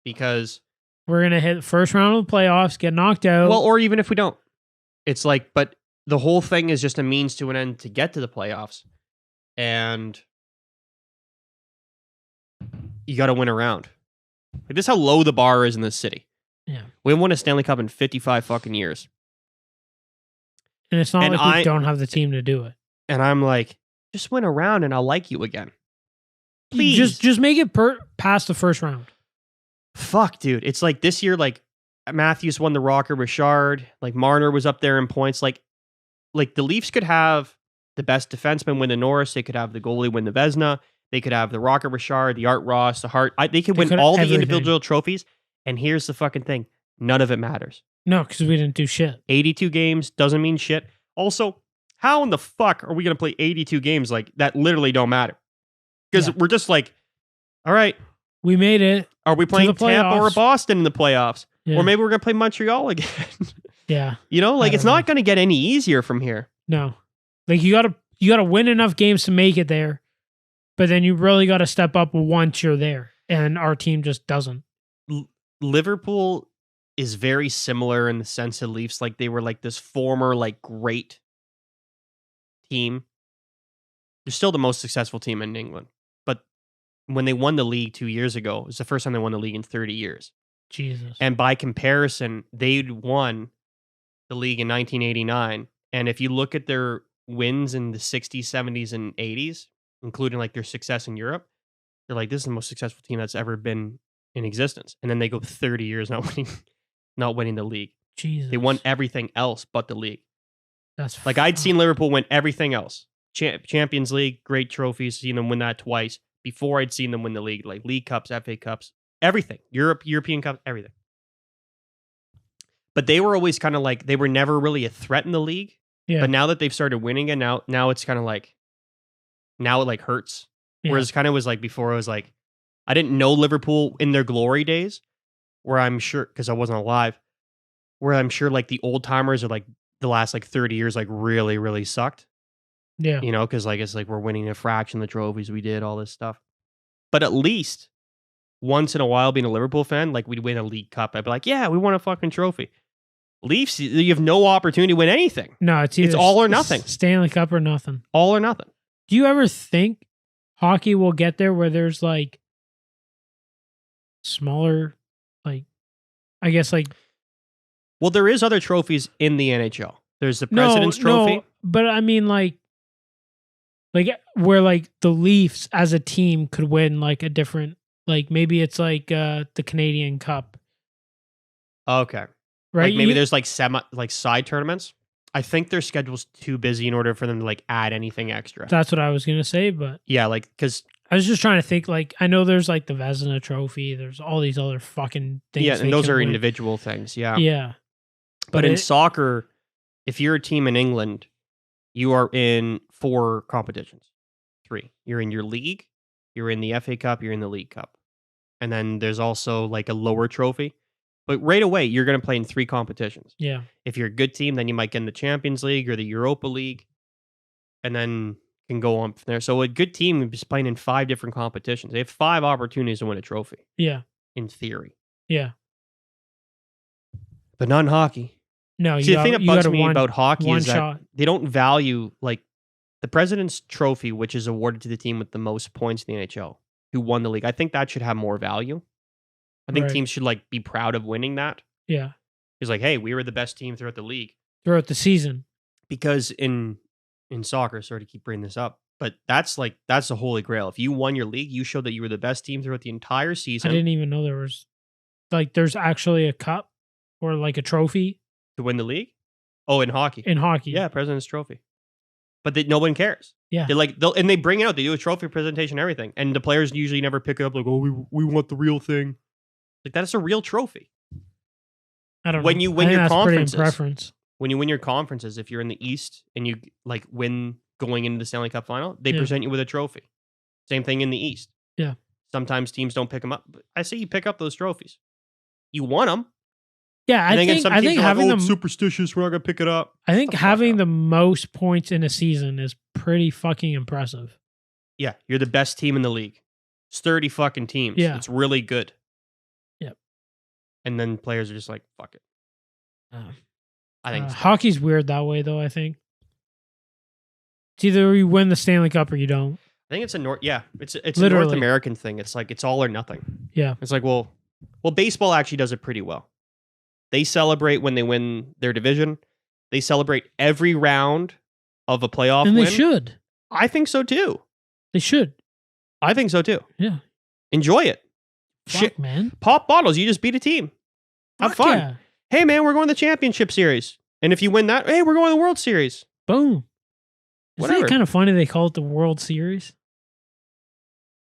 because we're gonna hit the first round of the playoffs, get knocked out. Well, or even if we don't, it's like, but the whole thing is just a means to an end to get to the playoffs, and you got to win a round. Like, this is how low the bar is in this city. Yeah, we haven't won a Stanley Cup in 55 fucking years, and it's not like we don't have the team to do it. And I'm like, just win a round, and I'll like you again. Please, just make it past the first round. Fuck, dude, it's like this year. Like Matthews won the Rocker Richard. Like Marner was up there in points. Like the Leafs could have the best defenseman win the Norris. They could have the goalie win the Vezina. They could have the Rocker Richard, the Art Ross, the Hart. They could win all the individual trophies. And here's the fucking thing. None of it matters. No, because we didn't do shit. 82 games doesn't mean shit. Also, how in the fuck are we going to play 82 games like that literally don't matter? Because we're just like, all right. We made it. Are we playing Tampa or Boston in the playoffs? Yeah. Or maybe we're going to play Montreal again. Yeah. It's not going to get any easier from here. No. Like you gotta win enough games to make it there. But then you really got to step up once you're there. And our team just doesn't. Liverpool is very similar in the sense of Leafs. Like they were like this former like great team. They're still the most successful team in England. But when they won the league 2 years ago, it was the first time they won the league in 30 years. Jesus. And by comparison, they'd won the league in 1989. And if you look at their wins in the 60s, 70s, and 80s, including like their success in Europe, they're like, this is the most successful team that's ever been in existence. And then they go 30 years not winning the league. Jesus. They won everything else but the league. That's like I'd seen Liverpool win everything else. Champions League, great trophies, seen them win that twice before I'd seen them win the league, like League Cups, FA Cups, everything. European Cups, everything. But they were always kind of like, they were never really a threat in the league. Yeah. But now that they've started winning it, now it's kind of like, now it like hurts. Yeah. Whereas kind of was like before, it was like, I didn't know Liverpool in their glory days, where I'm sure, because I wasn't alive, where I'm sure like the old timers are like the last like 30 years like really, really sucked. Yeah. Because like it's like we're winning a fraction of the trophies we did, all this stuff. But at least once in a while, being a Liverpool fan, like we'd win a League Cup. I'd be like, yeah, we won a fucking trophy. Leafs, you have no opportunity to win anything. No, it's all or nothing. Stanley Cup or nothing. All or nothing. Do you ever think hockey will get there where there's like smaller, like, I guess like... Well, there is other trophies in the NHL. There's the President's Trophy. No, but I mean like where like the Leafs as a team could win like a different, like maybe it's like the Canadian Cup. Okay. Right? Like maybe there's like side tournaments. I think their schedule's too busy in order for them to like add anything extra. That's what I was gonna say, but Yeah, like because I was just trying to think. Like, I know there's like the Vezina Trophy. There's all these other fucking things. yeah, they and those can are win. individual things. Yeah, Yeah, but in it- soccer, if you're a team in England, you are in 4 competitions. 3. You're in your league, you're in the FA Cup, you're in the League Cup, and then there's also like a lower trophy. But right away, you're going to play in 3 competitions. yeah, If you're a good team, then you might get in the Champions League or the Europa League, and then can go on from there. So a good team is playing in 5 different competitions. They have 5 opportunities to win a trophy, yeah, in theory, yeah. but not in hockey. No, See, the thing that bugs me one, about hockey one is that shot. they don't value like the President's Trophy, which is awarded to the team with the most points in the NHL who won the league. I think that should have more value. I think Right. teams should like be proud of winning that. Yeah, It's like, hey, we were the best team throughout the league. throughout the season. Because in soccer, sorry to keep bringing this up, but that's the holy grail. If you won your league, you showed that you were the best team throughout the entire I season didn't even know there was like there's actually a cup or like a trophy to win the league. Oh, in hockey. in hockey. Yeah, President's Trophy. But no one cares. Yeah. And they bring it out. They do a trophy presentation, everything, and the players usually never pick it up. Like, oh, we want the real thing. Like that's a real trophy. I don't know. When you win I think your that's pretty in conferences, preference. when you win your conferences, if you're in the East and you like win going into the Stanley Cup final, they Yeah. present you with a trophy. Same thing in the East. Yeah. Sometimes teams don't pick them up. But I say you pick up those trophies. You won them. Yeah, I think having it's superstitious. We're not gonna pick it up. I think Shut the fuck having up. the most points in a season is pretty fucking impressive. Yeah, you're the best team in the league. Sturdy fucking teams. Yeah. It's really good. Yep. And then players are just like, fuck it. I think it's dumb. Hockey's weird that way, though. I think it's either you win the Stanley Cup or you don't. I think it's a North it's a North Literally. American thing. It's like it's all or nothing. Yeah, It's like, well, baseball actually does it pretty well. They celebrate when they win their division. They celebrate every round of a playoff and win. they should. I think so too. They should. I think so too. Yeah. Enjoy it. Fuck, man. Pop bottles. You just beat a team. Have Fuck fun. yeah. Hey, man, we're going to the championship series. And if you win that, hey, we're going to the World Series. Boom. Isn't Whatever. it kind of funny they call it the World Series?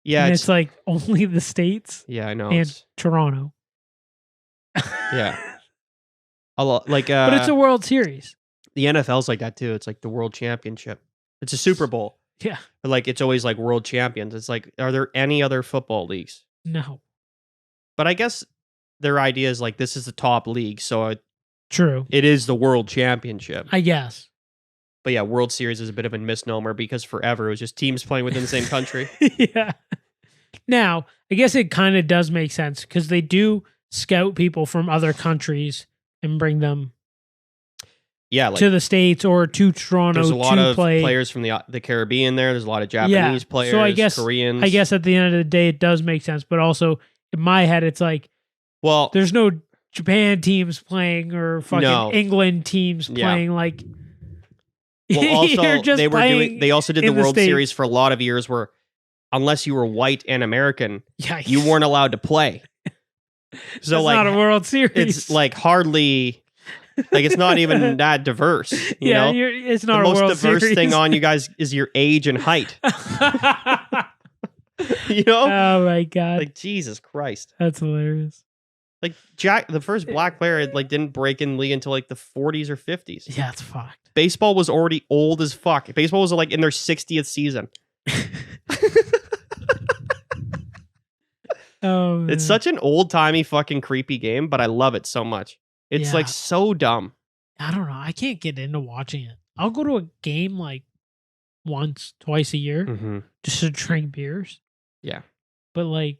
Yeah, And it's like only the States yeah, I know. and Toronto. Yeah. A lot like But it's a World Series. the NFL's like that too. It's like the World Championship. It's a Super Bowl. Yeah. But like it's always like world champions. It's like, are there any other football leagues? No. But I guess their idea is like this is the top league, so True. it is the World Championship. I guess. But yeah, World Series is a bit of a misnomer because forever it was just teams playing within the same country. Yeah. Now, I guess it kind of does make sense because they do scout people from other countries and bring them Yeah, like to the States or to Toronto there's a lot to of play. players from the Caribbean there. There's a lot of Japanese players, So I guess Koreans. I guess at the end of the day, it does make sense. But also in my head, it's like Well, there's no Japan teams playing or fucking No. England teams Yeah. playing. Like, well, also you're just they were playing doing. They also did the in the World States. Series for a lot of years, where unless you were white and American, Yikes. you weren't allowed to play. So It's like, not a World Series. it's like hardly, like it's not even that diverse. You know, it's the not a most World diverse Series. thing on you guys is your age and height. You know, Oh my god, like Jesus Christ. that's hilarious. Like Jack, the first black player, like didn't break in league until like the 40s or 50s. Yeah, it's fucked. Baseball was already old as fuck. Baseball was like in their 60th season. Oh, It's such an old timey fucking creepy game, but I love it so much. It's Yeah. like so dumb. I don't know. I can't get into watching it. I'll go to a game like once, twice a year Mm-hmm. just to drink beers. Yeah. But like,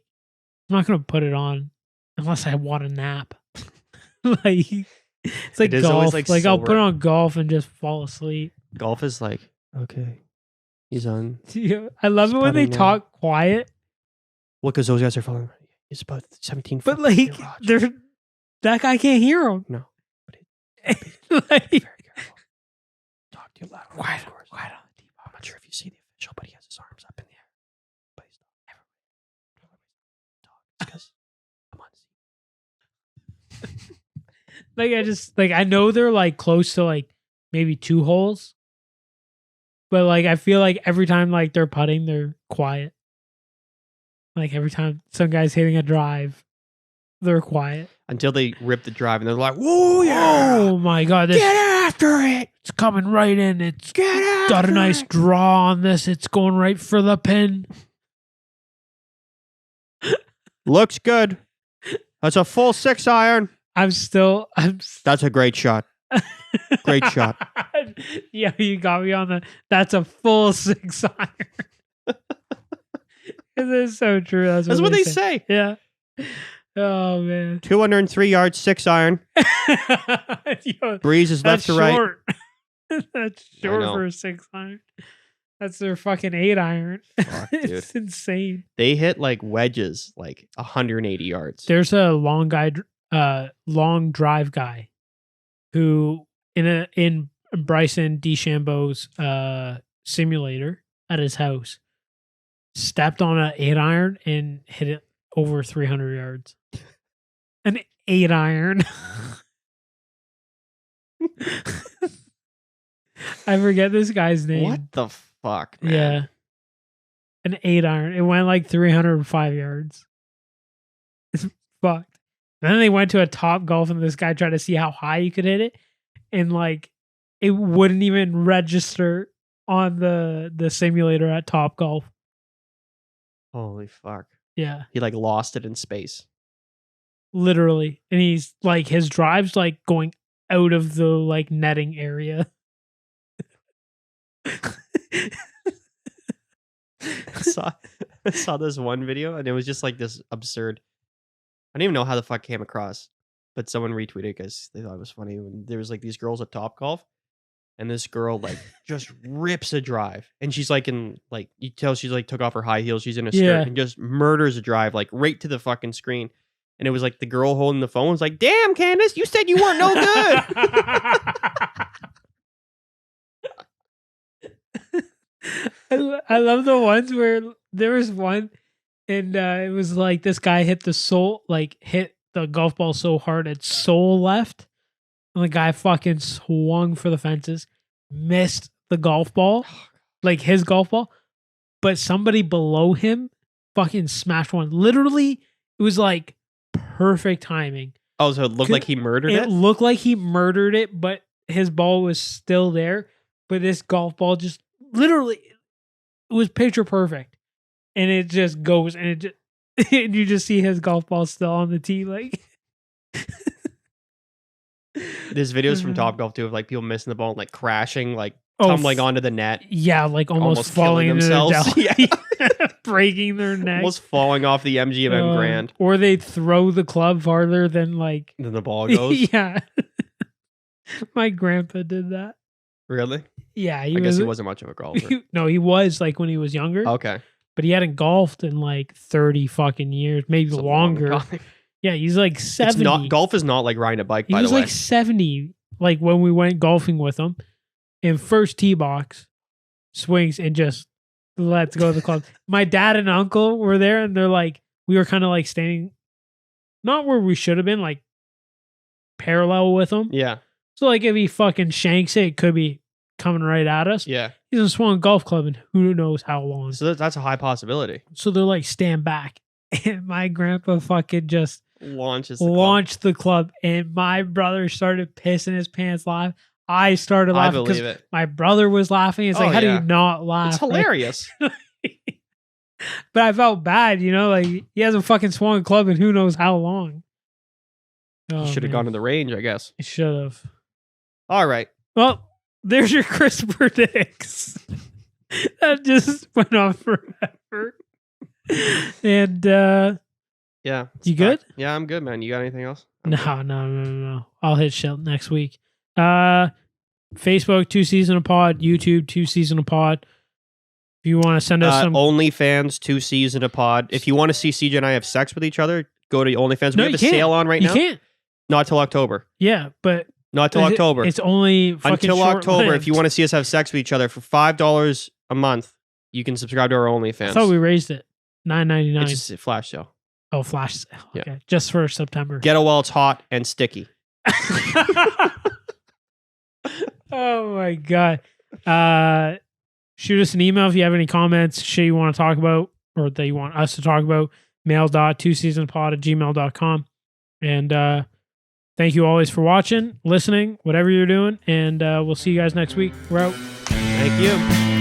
I'm not gonna put it on unless I want a nap. Like, it's like It is always, golf. like, Like, I'll put sober. on golf and just fall asleep. Golf is like, okay, he's on. I love it when they putting now. talk quiet, Well, because those guys are following. He's about 17 but foot like garage. they're that guy can't hear him. No. Like, Very careful. Talk to you loud. Quiet, Of course. quiet on the I'm not sure if you see the official, but he has his arms up in the air. But he's not. Everybody talk. It's because I'm on scene. like I just like I know they're like close to like maybe 2 holes. But like I feel like every time like they're putting, they're quiet. Like every time some guy's hitting a drive, they're quiet. Until they rip the drive and they're like, "Whoa, yeah! Oh my god, this, Get after it! it's coming right in. It's Get after got a nice it!" draw on this. It's going right for the pin. Looks good. That's a full 6 iron. That's a great shot. Great shot. Yeah, you got me on the. That's a full 6 iron. It is so true. That's what they say. Yeah. Oh man. 203 yards, 6 iron. Yo, Breeze is left to right. That's short for a 6 iron. That's their fucking 8 iron. Fuck, dude. It's insane. They hit like wedges, like 180 yards. There's a long drive guy who in Bryson DeChambeau's simulator at his house stepped on an 8 iron and hit it over 300 yards. An 8 iron. I forget this guy's name. What the fuck, man? Yeah. An 8 iron. It went like 305 yards. It's fucked. And then they went to a Top Golf and this guy tried to see how high he could hit it. And like it wouldn't even register on the simulator at Top Golf. Holy fuck. Yeah. He like lost it in space. Literally. And he's like his drive's like going out of the like netting area. I saw this one video and it was just like this absurd. I don't even know how the fuck it came across, but someone retweeted because they thought it was funny. When there was like these girls at Top Golf, and this girl like just rips a drive, and she's like in like you tell she's like took off her high heels, she's in a skirt and just murders a drive like right to the fucking screen. And it was like the girl holding the phone was like, "Damn, Candace, you said you weren't no good." I love the ones where there was one and it was like this guy hit the golf ball so hard it soul left. And the guy fucking swung for the fences, missed the golf ball, like his golf ball, but somebody below him fucking smashed one. Literally, it was like perfect timing. Oh, so it looked like he murdered it? It looked like he murdered it, but his ball was still there. But this golf ball just literally, it was picture perfect. And it just goes and it just, and you just see his golf ball still on the tee. Like, there's videos from Top Golf too of like people missing the ball and like crashing, like tumbling onto the net. Yeah, like almost falling into themselves. Yeah. Breaking their neck. Almost falling off the MGM Grand. Or they throw the club farther than the ball goes. Yeah. My grandpa did that. Really? Yeah. I guess he wasn't much of a golfer. No, he was like when he was younger. Okay. But he hadn't golfed in like 30 fucking years, maybe longer. Yeah, he's like 70. Golf is not like riding a bike, by the way. He was like 70, like when we went golfing with him. And first tee box, swings and just lets go of the club. My dad and uncle were there and they're like, we were kind of like standing, not where we should have been, like parallel with him. Yeah. So like if he fucking shanks it, it could be coming right at us. Yeah. He's a swung golf club and who knows how long. So that's a high possibility. So they're like, stand back. And my grandpa fucking just launched the club. And my brother started pissing his pants laughing. I started laughing because my brother was laughing. It's like, how do you not laugh? It's hilarious. But I felt bad, like he hasn't fucking swung a club in who knows how long. Oh, should have gone to the range, I guess. He should have. All right. Well, there's your Chris predicts. That just went on forever. And yeah. You good? Yeah, I'm good, man. You got anything else? No. I'll hit shit next week. Facebook 2 season of pod, YouTube 2 season of pod. If you want to send us some OnlyFans 2 season of pod. If you want to see CJ and I have sex with each other, go to OnlyFans. No, we have a sale on right now. You can't. Not till October. Yeah, but not till October. It's only until October. If you want to see us have sex with each other for $5 a month, you can subscribe to our OnlyFans. I thought we raised it $9.99. It's just a flash sale. Oh, flash sale. Okay, yeah. Just for September. Get it while it's hot and sticky. Oh my God. Shoot us an email if you have any comments, shit you want to talk about, or that you want us to talk about. mail.twoseasonspod@gmail.com. And thank you always for watching, listening, whatever you're doing. And we'll see you guys next week. We're out. Thank you.